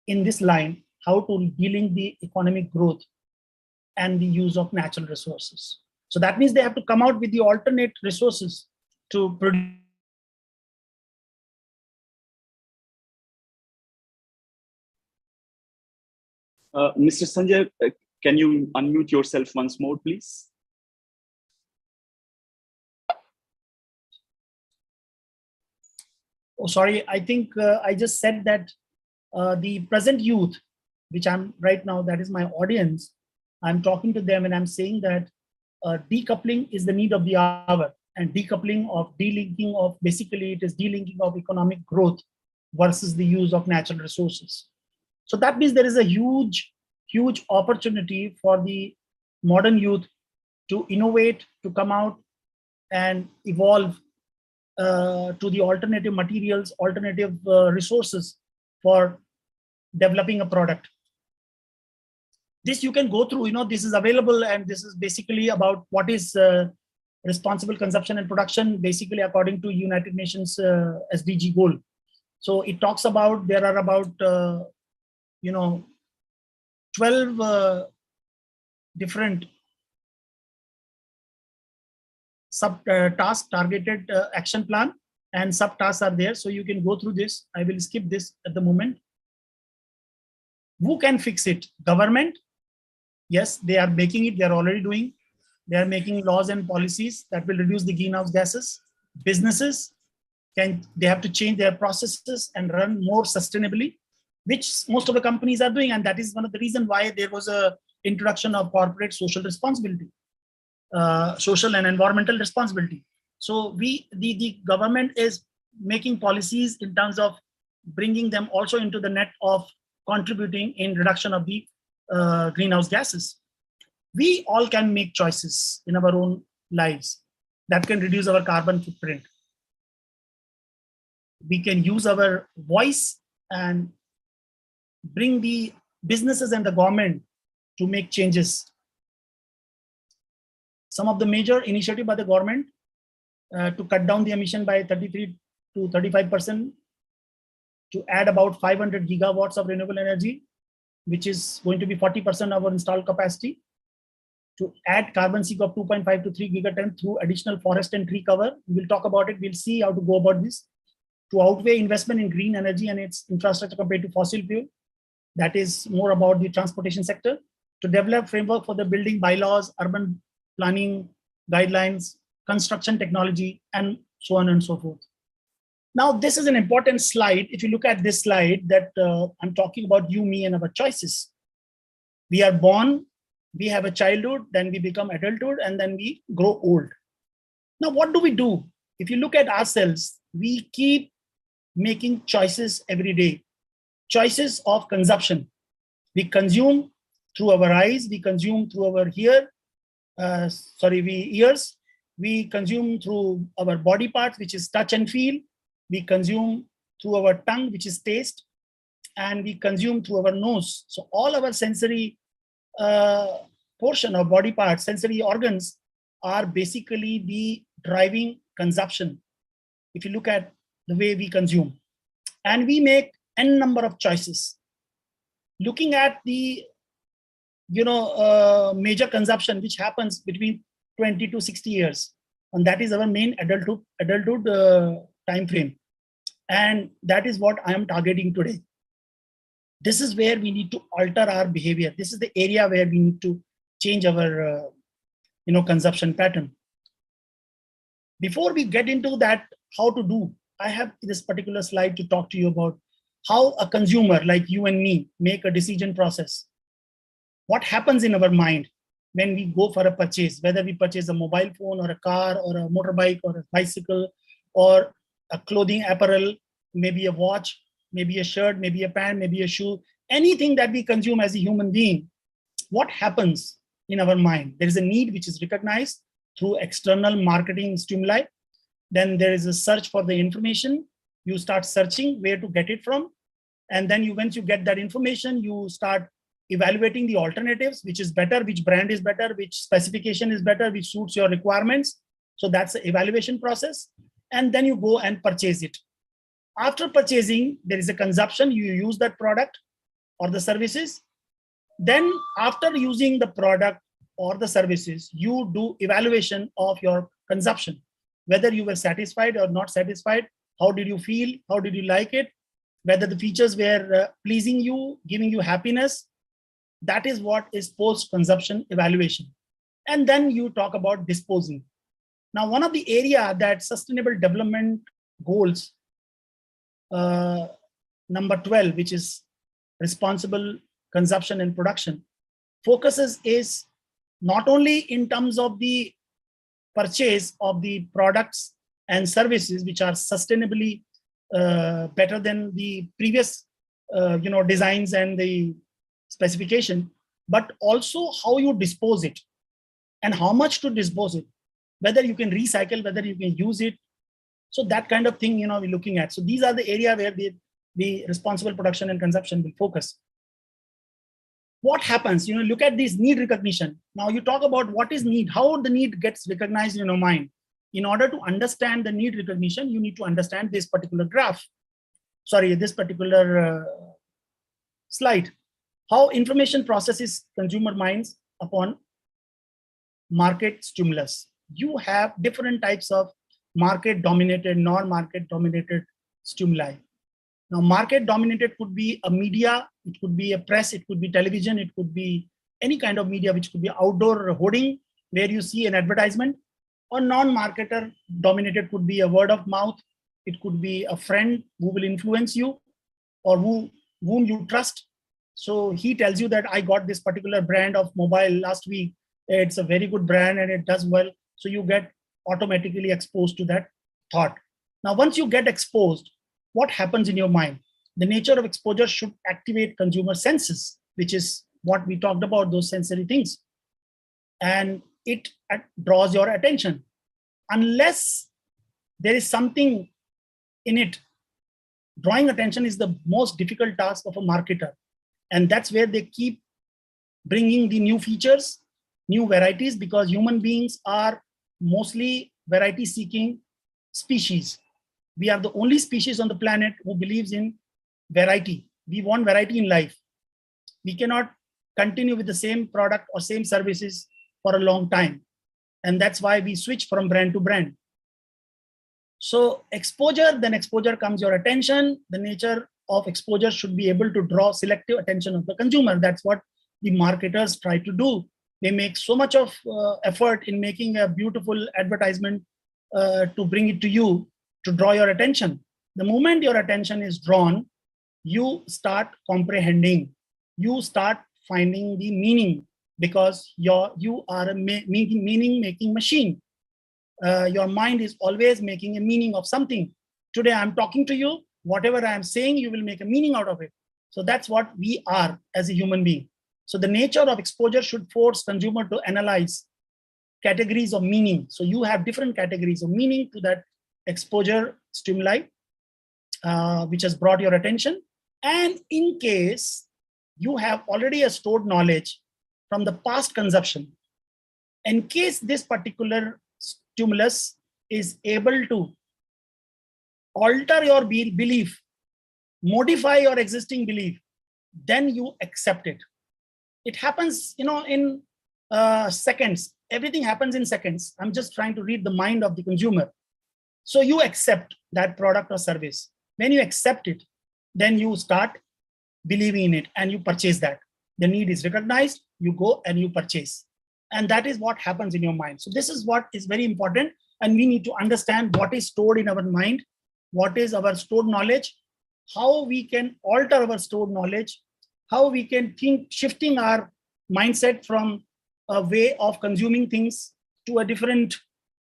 B: in this line, how to delink the economic growth and the use of natural resources. So that means they have to come out with the alternate resources to produce.
A: Mr. Sanjay, can you unmute yourself once more, please?
B: Oh, sorry, I think I just said that the present youth, which I'm right now, that is my audience, I'm talking to them and I'm saying that decoupling is the need of the hour, and delinking of, basically it is delinking of economic growth versus the use of natural resources. So that means there is a huge opportunity for the modern youth to innovate, to come out and evolve to the alternative materials, alternative resources for developing a product. This you can go through, this is available, and this is basically about what is responsible consumption and production, basically according to United Nations SDG goal. So it talks about, there are about 12 different sub-task targeted action plan, and sub-tasks are there. So you can go through this. I will skip this at the moment. Who can fix it? Government. Yes, they are making it. They are already doing. They are making laws and policies that will reduce the greenhouse gases. Businesses, they have to change their processes and run more sustainably, which most of the companies are doing. And that is one of the reasons why there was a introduction of corporate social responsibility, social and environmental responsibility. So the government is making policies in terms of bringing them also into the net of contributing in reduction of the greenhouse gases. We all can make choices in our own lives that can reduce our carbon footprint. We can use our voice and bring the businesses and the government to make changes. Some of the major initiatives by the government to cut down the emission by 33 to 35%, to add about 500 gigawatts of renewable energy, which is going to be 40% of our installed capacity, to add carbon sink of 2.5 to 3 gigaton through additional forest and tree cover. We'll talk about it. We'll see how to go about this. To outweigh investment in green energy and its infrastructure compared to fossil fuel. That is more about the transportation sector. To develop framework for the building bylaws, urban planning guidelines, construction technology, and so on and so forth. Now, this is an important slide. If you look at this slide, that I'm talking about you, me, and our choices. We are born, we have a childhood, then we become adulthood, and then we grow old. Now, what do? If you look at ourselves, we keep making choices every day. Choices of consumption. We consume through our eyes, we consume through our ears, we consume through our body parts, which is touch and feel, we consume through our tongue, which is taste, and we consume through our nose. So all our sensory portion of body parts, sensory organs, are basically the driving consumption. If you look at the way we consume, and we make n number of choices. Looking at the major consumption, which happens between 20 to 60 years, and that is our main adulthood time frame, and that is what I am targeting today. This is where we need to alter our behavior. This is the area where we need to change our consumption pattern. Before we get into that, how to do, I have this particular slide to talk to you about how a consumer like you and me make a decision process. What happens in our mind when we go for a purchase, whether we purchase a mobile phone or a car or a motorbike or a bicycle or a clothing apparel, maybe a watch, maybe a shirt, maybe a pant, maybe a shoe, anything that we consume as a human being. What happens in our mind? There is a need which is recognized through external marketing stimuli. Then there is a search for the information. You start searching where to get it from. And then once you get that information, you start evaluating the alternatives, which is better, which brand is better, which specification is better, which suits your requirements. So that's the evaluation process. And then you go and purchase it. After purchasing, there is a consumption. You use that product or the services. Then after using the product or the services, you do evaluation of your consumption, whether you were satisfied or not satisfied. How did you feel? How did you like it? Whether the features were pleasing you, giving you happiness. That is what is post-consumption evaluation. And then you talk about disposing. Now, one of the area that Sustainable Development Goals number 12, which is responsible consumption and production, focuses is not only in terms of the purchase of the products and services which are sustainably better than the previous designs and the specification, but also how you dispose it and how much to dispose it, whether you can recycle, whether you can use it. So that kind of thing, we're looking at. So these are the area where the responsible production and consumption will focus. What happens? Look at this need recognition. Now you talk about what is need, how the need gets recognized in your mind. In order to understand the need recognition, you need to understand this particular graph. Sorry, this particular slide. How information processes consumer minds upon market stimulus. You have different types of market-dominated, non-market-dominated stimuli. Now, market-dominated could be a media, it could be a press, it could be television, it could be any kind of media, which could be outdoor hoarding, where you see an advertisement. Or non-marketer dominated could be a word of mouth. It could be a friend who will influence you or whom you trust. So he tells you that I got this particular brand of mobile last week. It's a very good brand and it does well. So you get automatically exposed to that thought. Now, once you get exposed, what happens in your mind? The nature of exposure should activate consumer senses, which is what we talked about, those sensory things. And it draws your attention. Unless there is something in it, drawing attention is the most difficult task of a marketer. And that's where they keep bringing the new features, new varieties, because human beings are mostly variety-seeking species. We are the only species on the planet who believes in variety. We want variety in life. We cannot continue with the same product or same services for a long time. And that's why we switch from brand to brand. So exposure, then exposure comes your attention. The nature of exposure should be able to draw selective attention of the consumer. That's what the marketers try to do. They make so much of effort in making a beautiful advertisement to bring it to you, to draw your attention. The moment your attention is drawn, you start comprehending, you start finding the meaning, because you are a meaning-making machine. Your mind is always making a meaning of something. Today I'm talking to you, whatever I'm saying, you will make a meaning out of it. So that's what we are as a human being. So the nature of exposure should force consumer to analyze categories of meaning. So you have different categories of meaning to that exposure stimuli, which has brought your attention. And in case you have already a stored knowledge from the past consumption, in case this particular stimulus is able to alter your belief, modify your existing belief, then you accept it. It happens, in seconds. Everything happens in seconds. I'm just trying to read the mind of the consumer. So you accept that product or service. When you accept it, then you start believing in it and you purchase that. The need is recognized, you go and you purchase. And that is what happens in your mind. So this is what is very important. And we need to understand what is stored in our mind, what is our stored knowledge, how we can alter our stored knowledge, how we can think, shifting our mindset from a way of consuming things to a different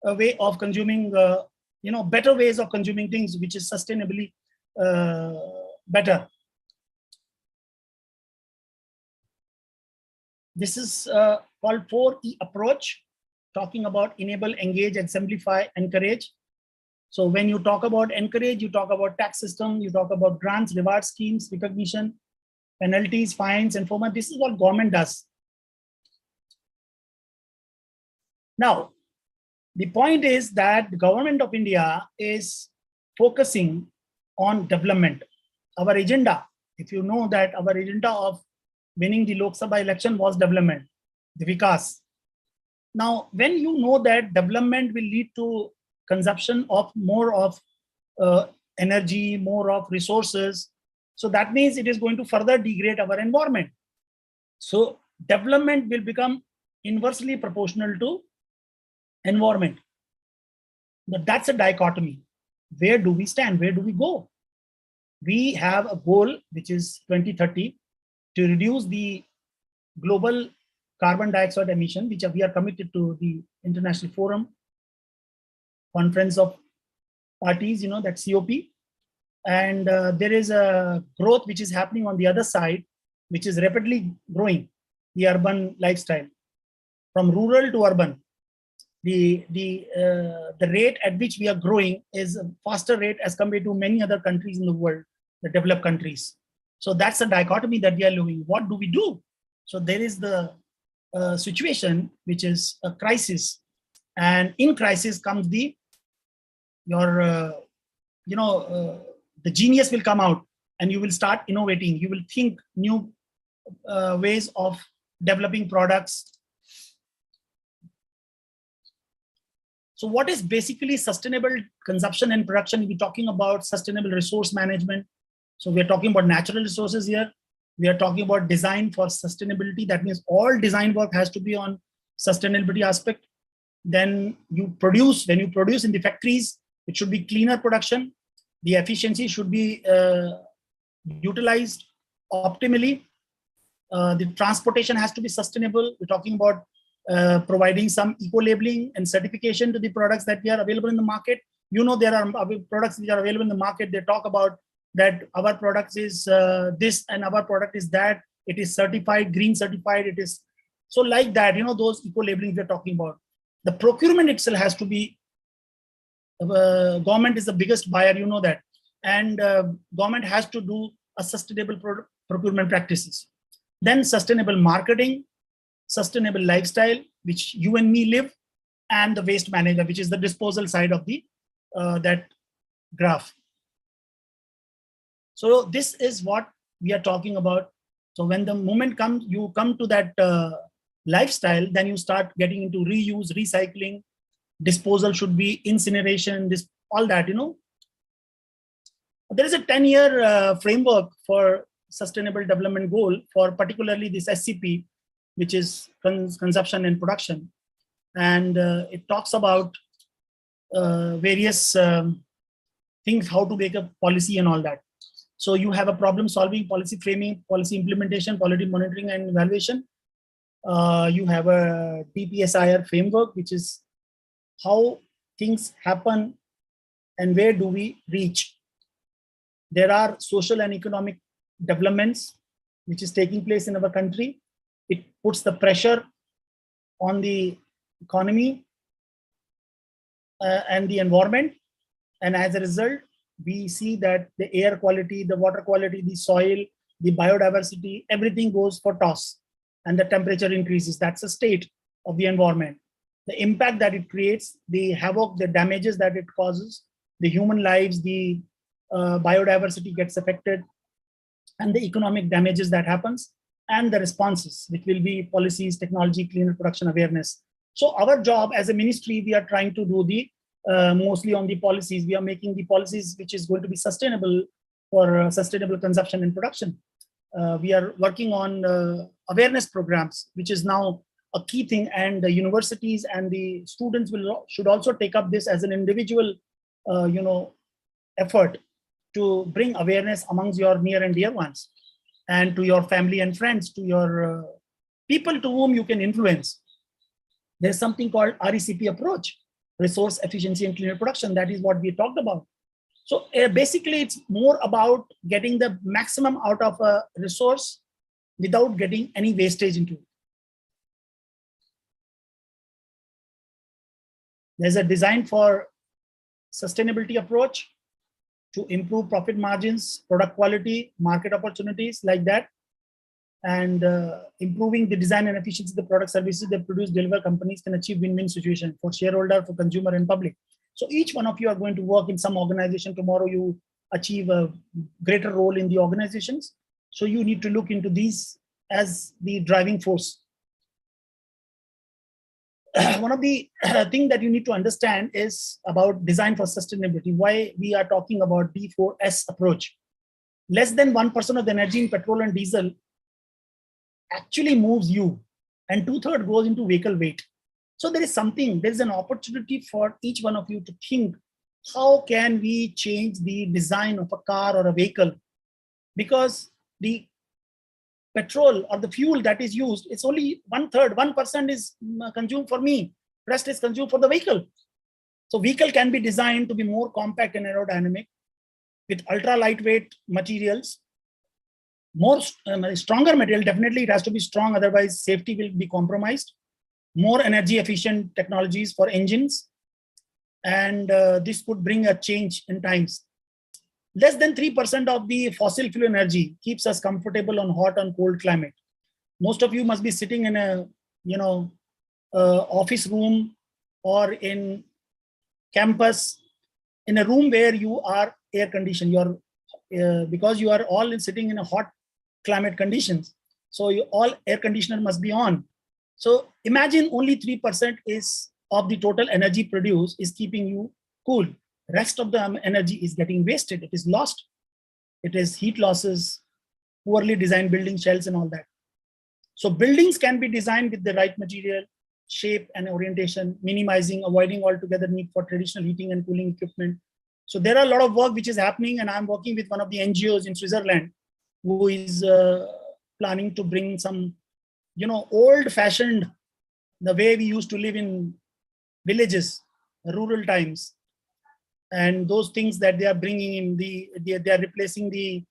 B: way of consuming, better ways of consuming things, which is sustainably better. This is called 4E approach, talking about enable, engage, exemplify, encourage. So when you talk about encourage, you talk about tax system, you talk about grants, reward schemes, recognition, penalties, fines, and format. This is what government does. Now, the point is that the government of India is focusing on development. Our agenda, if you know that our agenda of winning the Lok Sabha election was development, the Vikas. Now, when you know that development will lead to consumption of more of energy, more of resources, so that means it is going to further degrade our environment. So development will become inversely proportional to environment. But that's a dichotomy. Where do we stand? Where do we go? We have a goal, which is 2030, to reduce the global carbon dioxide emission, which we are committed to the International Forum, Conference of Parties, that COP. And there is a growth which is happening on the other side, which is rapidly growing, the urban lifestyle. From rural to urban, the rate at which we are growing is a faster rate as compared to many other countries in the world, the developed countries. So that's a dichotomy that we are living. What do we do? So there is the situation, which is a crisis. And in crisis comes the genius will come out and you will start innovating. You will think new ways of developing products. So what is basically sustainable consumption and production? We're talking about sustainable resource management. So we're talking about natural resources here. We are talking about design for sustainability. That means all design work has to be on sustainability aspect. Then when you produce in the factories, it should be cleaner production. The efficiency should be utilized optimally. The transportation has to be sustainable. We're talking about providing some eco-labeling and certification to the products that are available in the market. There are products that are available in the market. They talk about that our product is this and our product is that. It is certified, green certified. It is so like that. Those eco labeling we're talking about. The procurement itself has to be. Government is the biggest buyer, that, and government has to do a sustainable procurement practices. Then sustainable marketing, sustainable lifestyle, which you and me live, and the waste management, which is the disposal side of the that graph. So this is what we are talking about. So when the moment comes, you come to that lifestyle, then you start getting into reuse, recycling, disposal should be incineration, this all that. There is a 10-year framework for sustainable development goal for particularly this SCP, which is consumption and production. And it talks about various things, how to make a policy and all that. So you have a problem solving, policy framing, policy implementation, policy monitoring and evaluation. You have a DPSIR framework, which is how things happen and where do we reach. There are social and economic developments which is taking place in our country. It puts the pressure on the economy and the environment. And as a result, we see that the air quality, the water quality, the soil, the biodiversity, everything goes for toss and the temperature increases. That's the state of the environment. The impact that it creates, the havoc, the damages that it causes, the human lives, the biodiversity gets affected, and the economic damages that happens, and the responses, which will be policies, technology, cleaner production awareness. So our job as a ministry, we are trying to do the mostly on the policies. We are making the policies which is going to be sustainable for sustainable consumption and production. We are working on awareness programs, which is now a key thing, and the universities and the students should also take up this as an individual effort to bring awareness amongst your near and dear ones, and to your family and friends, to your people to whom you can influence. There's something called RECP approach, resource efficiency and cleaner production. That is what we talked about. So basically, it's more about getting the maximum out of a resource without getting any wastage into it. There's a design for sustainability approach to improve profit margins, product quality, market opportunities like that, and improving the design and efficiency of the product services they produce, deliver. Companies can achieve win-win situation for shareholder, for consumer and public. So each one of you are going to work in some organization. Tomorrow you achieve a greater role in the organizations. So you need to look into these as the driving force. One of the things that you need to understand is about design for sustainability, why we are talking about D4S approach. Less than 1% of the energy in petrol and diesel actually moves you, and 2/3 goes into vehicle weight. So there is an opportunity for each one of you to think, how can we change the design of a car or a vehicle? Because the petrol or the fuel that is used, it's only 1/3, 1% is consumed for me, rest is consumed for the vehicle. So vehicle can be designed to be more compact and aerodynamic with ultra lightweight materials, more stronger material. Definitely it has to be strong, otherwise safety will be compromised. More energy efficient technologies for engines, and this could bring a change in times. Less than 3% of the fossil fuel energy keeps us comfortable on hot and cold climate. Most of you must be sitting in a office room or in campus, in a room where you are air conditioned. Because you are all sitting in a hot climate conditions, so all air conditioner must be on. So imagine only 3% is of the total energy produced is keeping you cool. Rest of the energy is getting wasted. It is lost. It is heat losses, poorly designed building shells and all that. So buildings can be designed with the right material, shape and orientation, minimizing, avoiding altogether need for traditional heating and cooling equipment. So there are a lot of work which is happening, and I'm working with one of the NGOs in Switzerland who is planning to bring some, old-fashioned, the way we used to live in villages, rural times. And those things that they are bringing in, they are replacing the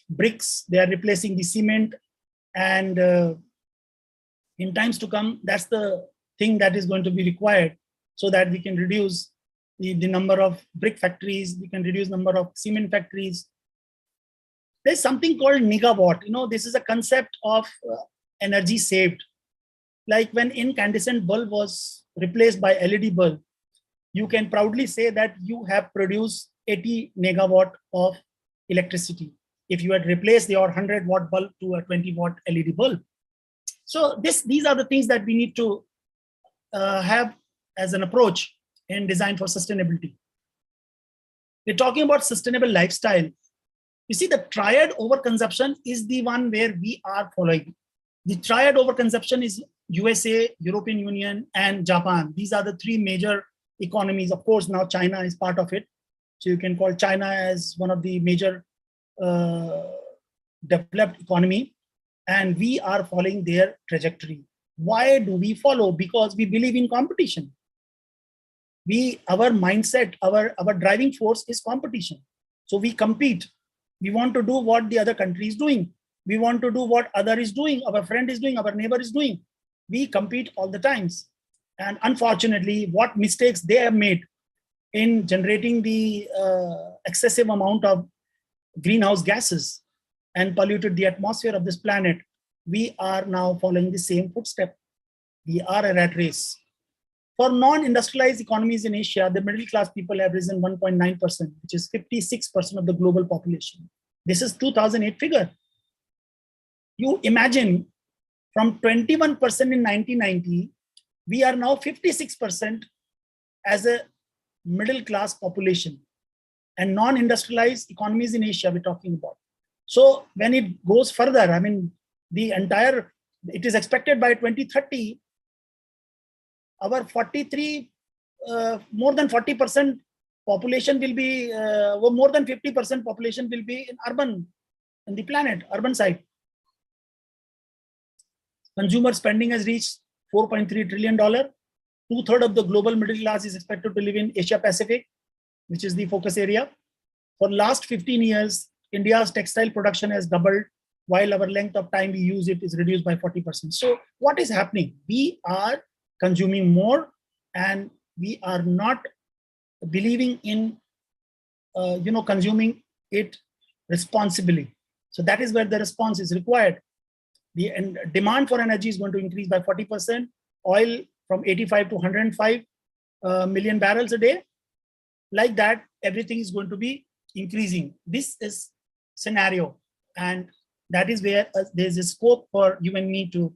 B: bricks, they are replacing the cement, and in times to come, that's the thing that is going to be required, so that we can reduce the number of brick factories, we can reduce number of cement factories. There's something called megawatt. This is a concept of energy saved. Like when incandescent bulb was replaced by LED bulb, you can proudly say that you have produced 80 megawatt of electricity if you had replaced your 100-watt bulb to a 20-watt LED bulb. So these are the things that we need to have as an approach in design for sustainability. We're talking about sustainable lifestyle. You see, the triad overconsumption is the one where we are following. The triad overconsumption is USA, European Union, and Japan. These are the three major economies. Of course, now China is part of it. So you can call China as one of the major developed economy. And we are following their trajectory. Why do we follow? Because we believe in competition. Our mindset, our driving force is competition. So we compete. We want to do what the other country is doing. We want to do what other is doing, our friend is doing, our neighbor is doing. We compete all the times. And unfortunately, what mistakes they have made in generating the excessive amount of greenhouse gases and polluted the atmosphere of this planet, we are now following the same footstep. We are a rat race. For non-industrialized economies in Asia, the middle class people have risen 1.9%, which is 56% of the global population. This is 2008 figure. You imagine from 21% in 1990, we are now 56% as a middle class population. And non-industrialized economies in Asia we're talking about. So when it goes further, I mean, it is expected by 2030, our more than 40% population will be, more than 50% population will be in the planet, urban side. Consumer spending has reached $4.3 trillion. 2/3 of the global middle class is expected to live in Asia Pacific, which is the focus area. For last 15 years, India's textile production has doubled, while our length of time we use it is reduced by 40%. So what is happening? We are consuming more, and we are not believing in consuming it responsibly. So that is where the response is required. The demand for energy is going to increase by 40%. Oil from 85 to 105 million barrels a day. Like that, everything is going to be increasing. This is scenario, and that is where there's a scope for you and me to,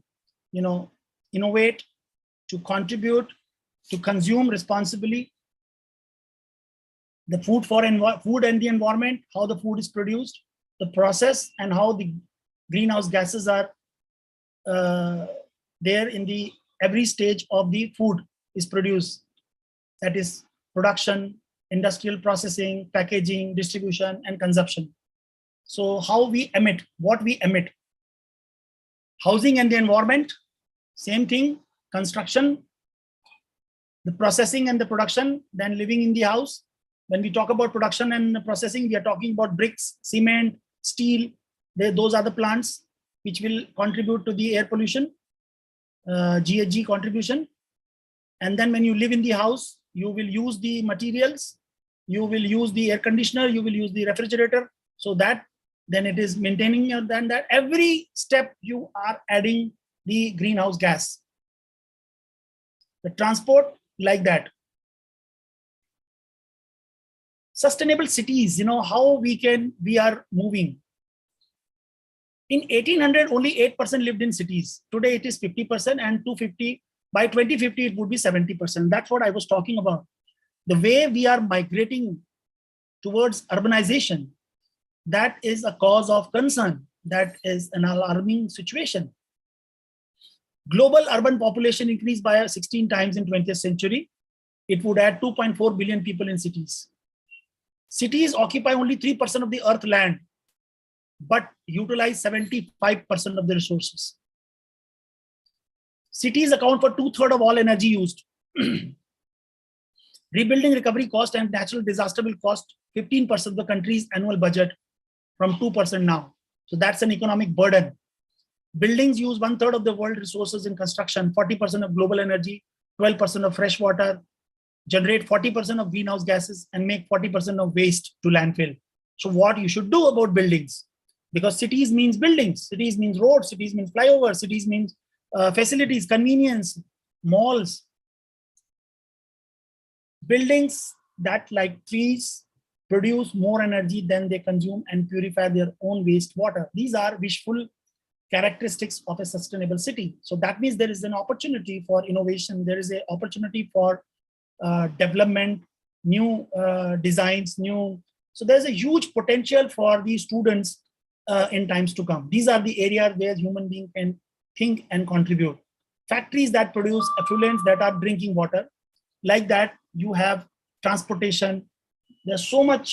B: innovate, to contribute, to consume responsibly. The food and the environment, how the food is produced, the process, and how the greenhouse gases are there in the every stage of the food is produced. That is production, industrial processing, packaging, distribution, and consumption. So how we emit, what we emit. Housing and the environment, same thing. Construction, the processing and the production, then living in the house. When we talk about production and processing, we are talking about bricks, cement, steel. Those are the plants which will contribute to the air pollution, GHG contribution. And then when you live in the house, you will use the materials, you will use the air conditioner, you will use the refrigerator. So that then it is maintaining your, then that every step you are adding the greenhouse gas. The transport, like that. Sustainable cities, how we are moving. In 1800, only 8% lived in cities. Today it is 50%, and by 2050 it would be 70%. That's what I was talking about. The way we are migrating towards urbanization, that is a cause of concern. That is an alarming situation. Global urban population increased by 16 times in 20th century. It would add 2.4 billion people in cities. Cities occupy only 3% of the earth land, but utilize 75% of the resources. Cities account for 2/3 of all energy used. Rebuilding recovery cost and natural disaster will cost 15% of the country's annual budget from 2% now. So that's an economic burden. Buildings use 1/3 of the world resources in construction, 40% of global energy, 12% of fresh water, generate 40% of greenhouse gases, and make 40% of waste to landfill. So what you should do about buildings? Because cities means buildings, cities means roads, cities means flyovers, cities means facilities, convenience, malls. Buildings that, like trees, produce more energy than they consume and purify their own wastewater. These are wishful characteristics of a sustainable city. So that means there is an opportunity for innovation. There is an opportunity for development, new designs, new. So there's a huge potential for these students in times to come. These are the areas where human beings can think and contribute. Factories that produce effluents that are drinking water. Like that, you have transportation. There's so much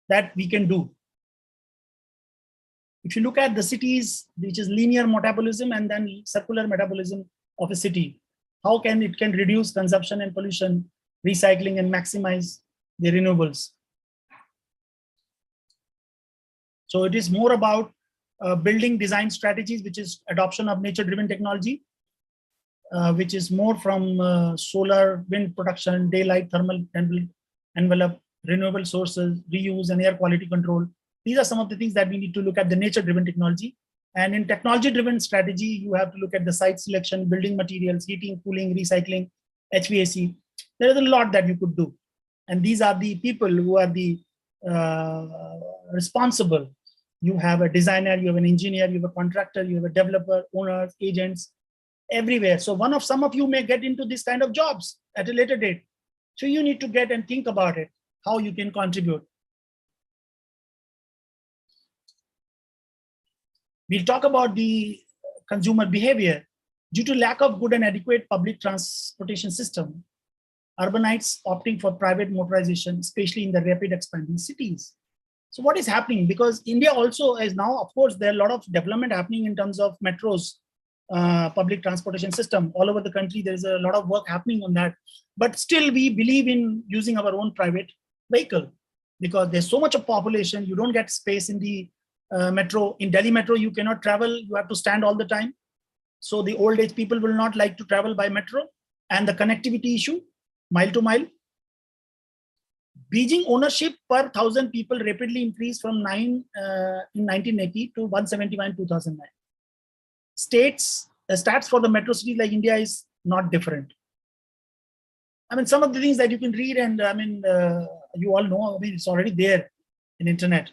B: that we can do. If you look at the cities, which is linear metabolism and then circular metabolism of a city, how can it reduce consumption and pollution, recycling, and maximize the renewables. So it is more about building design strategies, which is adoption of nature-driven technology, which is more from solar, wind production, daylight, thermal envelope, renewable sources, reuse, and air quality control. These are some of the things that we need to look at the nature-driven technology. And in technology-driven strategy, you have to look at the site selection, building materials, heating, cooling, recycling, HVAC. There is a lot that you could do. And these are the people who are the responsible. You have a designer, you have an engineer, you have a contractor, you have a developer, owners, agents, everywhere. So some of you may get into this kind of jobs at a later date. So you need to get and think about it, how you can contribute. We'll talk about the consumer behavior. Due to lack of good and adequate public transportation system, urbanites opting for private motorization, especially in the rapid expanding cities. So what is happening? Because India also is now, of course, there are a lot of development happening in terms of metros, public transportation system. All over the country, there is a lot of work happening on that. But still, we believe in using our own private vehicle because there's so much of population, you don't get space in the metro. In Delhi metro, you cannot travel, you have to stand all the time. So the old age people will not like to travel by metro. And the connectivity issue, mile to mile. Beijing ownership per 1,000 people rapidly increased from 9 in 1980 to 171 in 2009. Stats for the metro cities like India is not different. I mean, some of the things that you can read and I mean, you all know, I mean, it's already there in internet.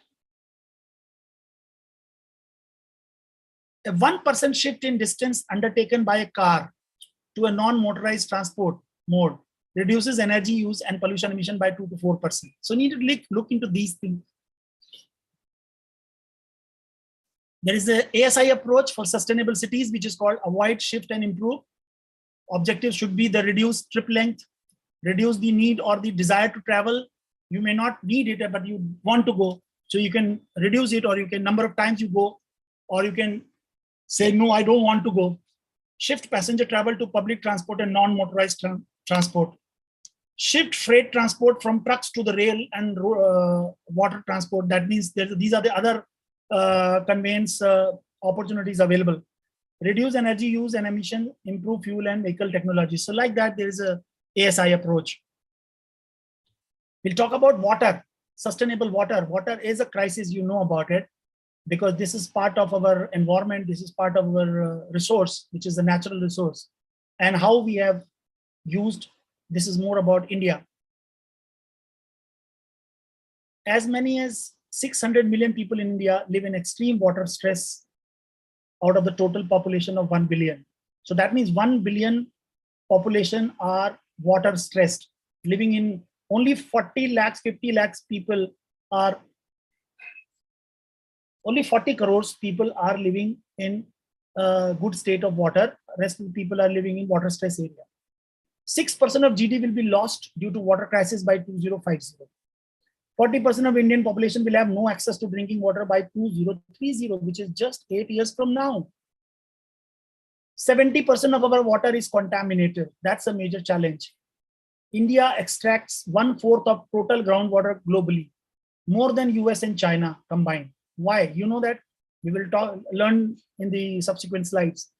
B: A 1% shift in distance undertaken by a car to a non-motorized transport mode reduces energy use and pollution emission by 2 to 4%. So you need to look into these things. There is a ASI approach for sustainable cities, which is called avoid, shift, and improve. Objectives should be the reduce trip length, reduce the need or the desire to travel. You may not need it, but you want to go. So you can reduce it, or you can number of times you go, or you can say, no, I don't want to go. Shift passenger travel to public transport and non-motorized transport. Shift freight transport from trucks to the rail and water transport. That means these are the other conveyance opportunities available. Reduce energy use and emission, improve fuel and vehicle technology. So like that, there is a ASI approach. We'll talk about water, sustainable water. Water is a crisis, you know about it, because this is part of our environment. This is part of our resource, which is the natural resource, and how we have used. This is more about India. As many as 600 million people in India live in extreme water stress out of the total population of 1 billion. So that means 1 billion population are water stressed, living in only 40 lakhs, 50 lakhs people are, only 40 crores people are living in a good state of water. Rest of the people are living in water stress area. 6% of GDP will be lost due to water crisis by 2050. 40% of Indian population will have no access to drinking water by 2030, which is just 8 years from now. 70% of our water is contaminated. That's a major challenge. India extracts 1/4 of total groundwater globally, more than US and China combined. Why? You know that? We will learn in the subsequent slides.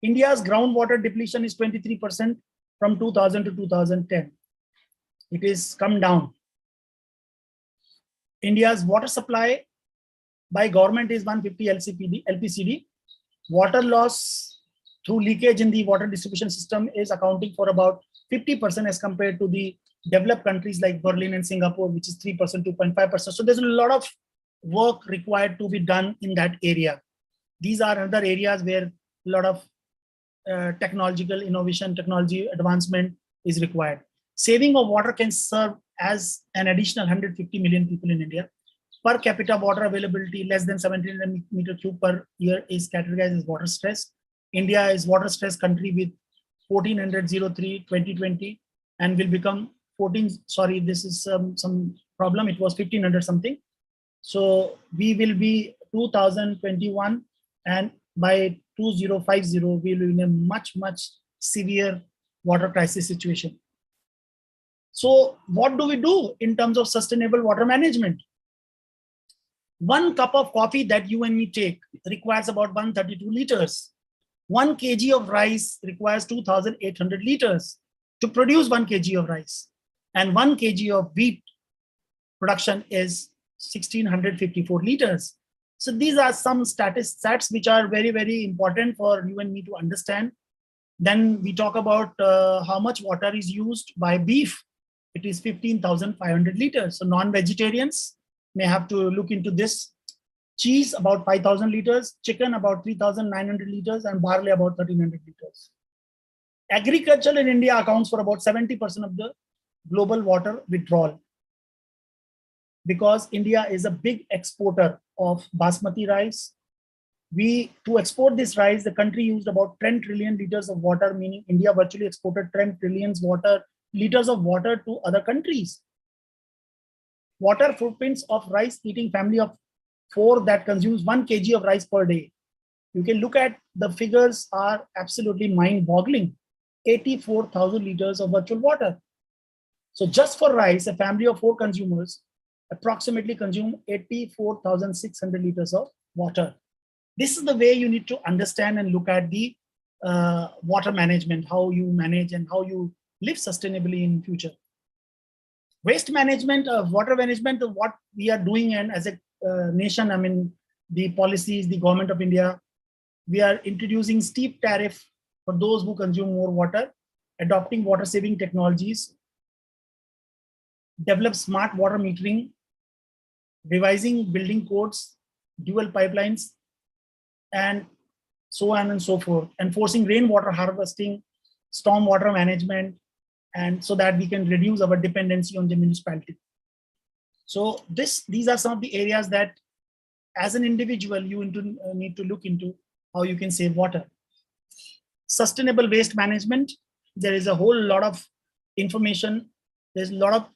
B: India's groundwater depletion is 23% from 2000 to 2010. It is come down. India's water supply by government is 150 LPCD. Water loss through leakage in the water distribution system is accounting for about 50% as compared to the developed countries like Berlin and Singapore, which is 3%, 2.5%. So there's a lot of work required to be done in that area. These are other areas where a lot of technological innovation, technology advancement is required. Saving of water can serve as an additional 150 million people in India. Per capita water availability less than 1700 meter cube per year is categorized as water stress. India is water stress country with 1403 2020 and will become 14. Sorry, this is some problem. It was 1500 something. So we will be 2021, and by 2050 we will be in a much severe water crisis situation. So what do we do in terms of sustainable water management? 1 cup of coffee that you and me take requires about 132 liters. 1 kg of rice requires 2,800 liters to produce 1 kg of rice. And 1 kg of wheat production is 1,654 liters. So these are some stats which are very important for you and me to understand. Then we talk about how much water is used by beef. It is 15,500 liters. So non-vegetarians may have to look into this. Cheese about 5,000 liters, chicken about 3,900 liters, and barley about 1,300 liters. Agriculture in India accounts for about 70% of the global water withdrawal, because India is a big exporter of basmati rice. To export this rice, the country used about 10 trillion liters of water, meaning India virtually exported 10 trillion liters of water to other countries. Water footprints of rice eating family of 4 that consumes 1 kg of rice per day. You can look at the figures are absolutely mind-boggling. 84,000 liters of virtual water. So just for rice, a family of 4 consumers approximately consume 84,600 liters of water. This is the way you need to understand and look at the water management, how you manage and how you live sustainably in future. Waste management, water management, what we are doing, and as a nation, I mean, the policies, the government of India, we are introducing steep tariff for those who consume more water, adopting water saving technologies, develop smart water metering, revising building codes, dual pipelines, and so on and so forth, enforcing rainwater harvesting, stormwater management, and so that we can reduce our dependency on the municipality. So these are some of the areas that as an individual you need to look into how you can save water. Sustainable waste management, there is a whole lot of information. There's a lot of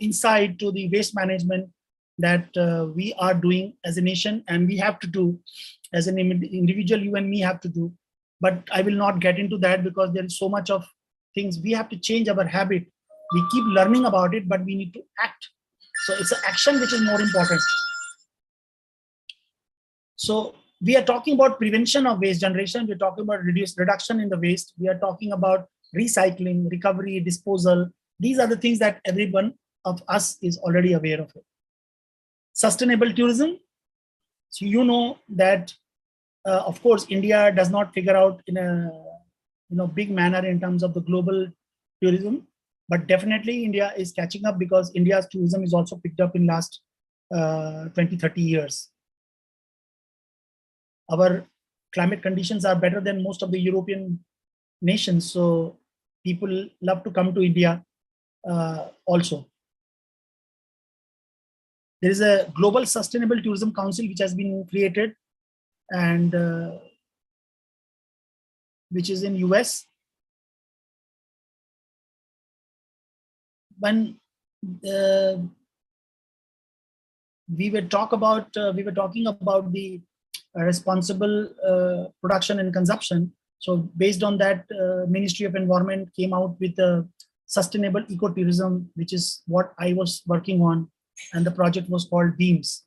B: insight to the waste management that we are doing as a nation, and we have to do as an individual. You and me have to do, but I will not get into that because there is so much of things. We have to change our habit. We keep learning about it, but we need to act. So it's an action which is more important. So we are talking about prevention of waste generation. We're talking about reduction in the waste. We are talking about recycling, recovery, disposal. These are the things that everyone of us is already aware of it. Sustainable tourism. So you know that, of course, India does not figure out in a big manner in terms of the global tourism, but definitely India is catching up because India's tourism is also picked up in last 20-30 years. Our climate conditions are better than most of the European nations, so people love to come to India also. There is a Global Sustainable Tourism Council which has been created, and which is in US. When we were talking about the responsible production and consumption. So based on that, Ministry of Environment came out with a sustainable ecotourism, which is what I was working on, and the project was called Beams.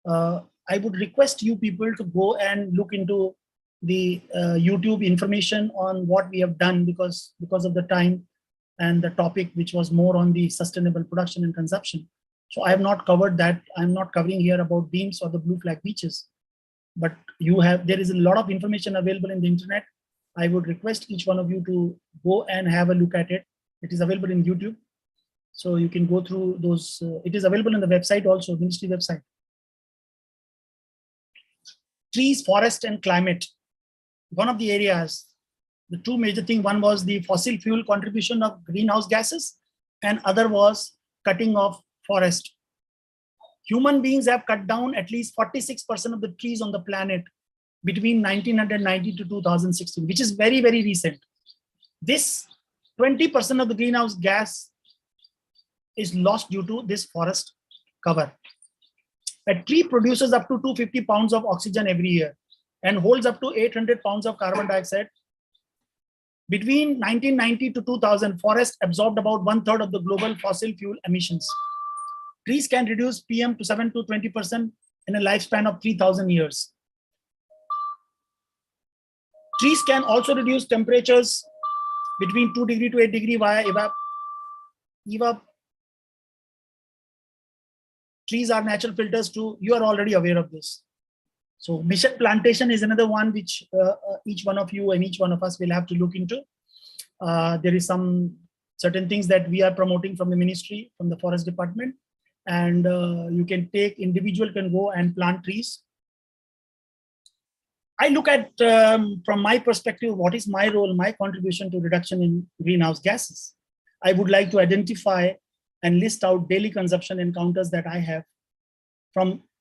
B: I would request you people to go and look into the YouTube information on what we have done, because of the time and the topic, which was more on the sustainable production and consumption. So I have not covered that. I'm not covering here about Beams or the blue flag beaches, but there is a lot of information available in the internet. I would request each one of you to go and have a look at it. It is available in YouTube. So you can go through those. It is available on the website also, ministry website. Trees, forest, and climate. One of the areas, the two major things, one was the fossil fuel contribution of greenhouse gases, and other was cutting of forest. Human beings have cut down at least 46% of the trees on the planet between 1990 to 2016, which is very, very recent. This 20% of the greenhouse gas is lost due to this forest cover. A tree produces up to 250 pounds of oxygen every year and holds up to 800 pounds of carbon dioxide. Between 1990 to 2000, forest absorbed about 1/3 of the global fossil fuel emissions. Trees can reduce PM to 7 to 20% in a lifespan of 3,000 years. Trees can also reduce temperatures between 2 degree to 8 degree via evap. Trees are natural filters too. You are already aware of this. So mission plantation is another one which each one of you and each one of us will have to look into. There is some certain things that we are promoting from the ministry, from the forest department, and you can take, individual can go and plant trees. I look at, from my perspective, what is my role, my contribution to reduction in greenhouse gases. I would like to identify and list out daily consumption encounters that I have,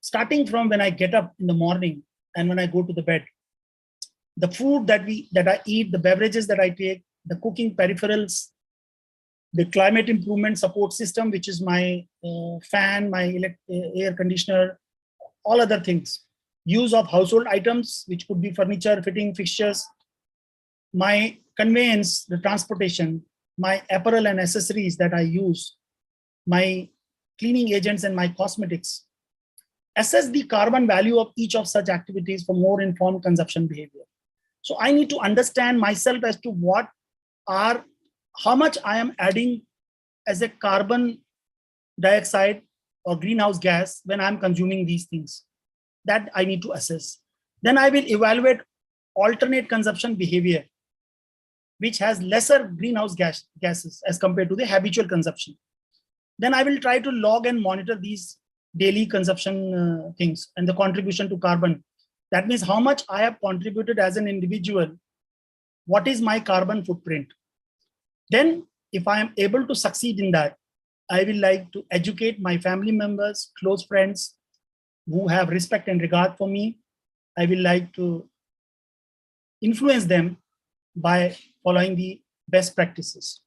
B: starting from when I get up in the morning and when I go to the bed. The food that I eat, the beverages that I take, the cooking peripherals, the climate improvement support system, which is my fan, my air conditioner, all other things. Use of household items, which could be furniture, fitting, fixtures, my conveyance, the transportation, my apparel and accessories that I use, my cleaning agents and my cosmetics. Assess the carbon value of each of such activities for more informed consumption behavior. So I need to understand myself as to how much I am adding as a carbon dioxide or greenhouse gas when I'm consuming these things. That I need to assess. Then I will evaluate alternate consumption behavior, which has lesser greenhouse gases as compared to the habitual consumption. Then I will try to log and monitor these daily consumption things and the contribution to carbon. That means how much I have contributed as an individual. What is my carbon footprint? Then if I am able to succeed in that, I will like to educate my family members, close friends, who have respect and regard for me. I will like to influence them by following the best practices.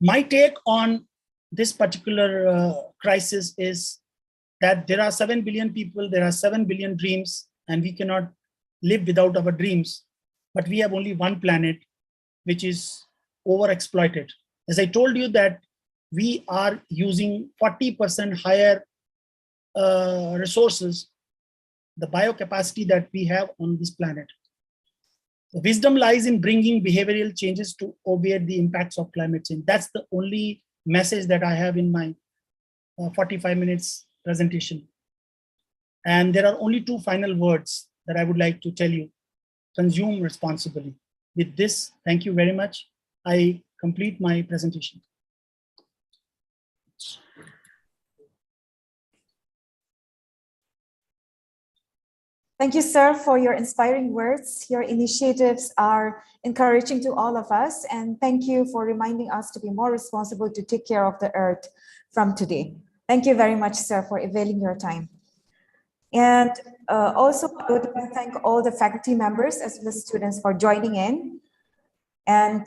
B: My take on this particular crisis is that there are 7 billion people, there are 7 billion dreams, and we cannot live without our dreams. But we have only one planet, which is overexploited. As I told you that we are using 40% higher resources, the biocapacity that we have on this planet. The wisdom lies in bringing behavioral changes to obviate the impacts of climate change. That's the only message that I have in my 45 minutes presentation. And there are only two final words that I would like to tell you. Consume responsibly. With this, thank you very much. I complete my presentation.
C: Thank you, sir, for your inspiring words. Your initiatives are encouraging to all of us. And thank you for reminding us to be more responsible to take care of the earth from today. Thank you very much, sir, for availing your time. And also, I would like to thank all the faculty members as well as students for joining in. And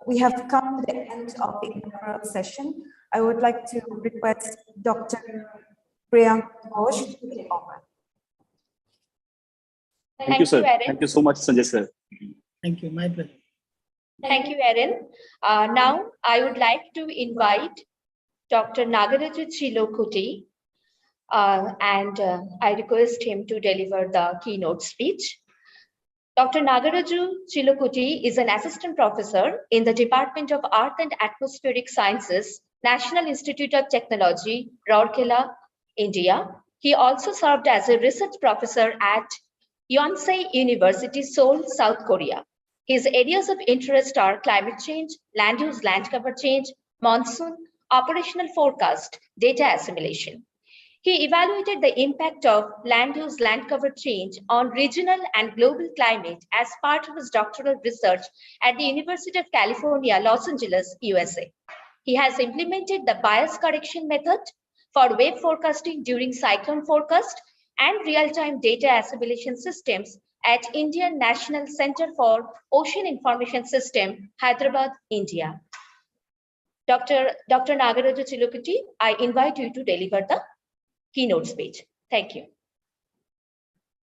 C: we have come to the end of the inaugural session. I would like to request Dr. Priyanka Ghosh to take over.
A: Thank you, sir.
H: Erin.
A: Thank you so much, Sanjay sir.
B: Thank you. My pleasure.
H: Thank you, Erin. Now, I would like to invite Dr. Nagaraju Chilokuti, and I request him to deliver the keynote speech. Dr. Nagaraju Chilokuti is an assistant professor in the Department of Earth and Atmospheric Sciences, National Institute of Technology, Rourkela, India. He also served as a research professor at Yonsei University, Seoul, South Korea. His areas of interest are climate change, land use, land cover change, monsoon, operational forecast, data assimilation. He evaluated the impact of land use, land cover change on regional and global climate as part of his doctoral research at the University of California, Los Angeles, USA. He has implemented the bias correction method for wave forecasting during cyclone forecast and real-time data assimilation systems at Indian National Center for Ocean Information System, Hyderabad, India. Dr. Nagaraju Chilokuti, I invite you to deliver the keynote speech. Thank you.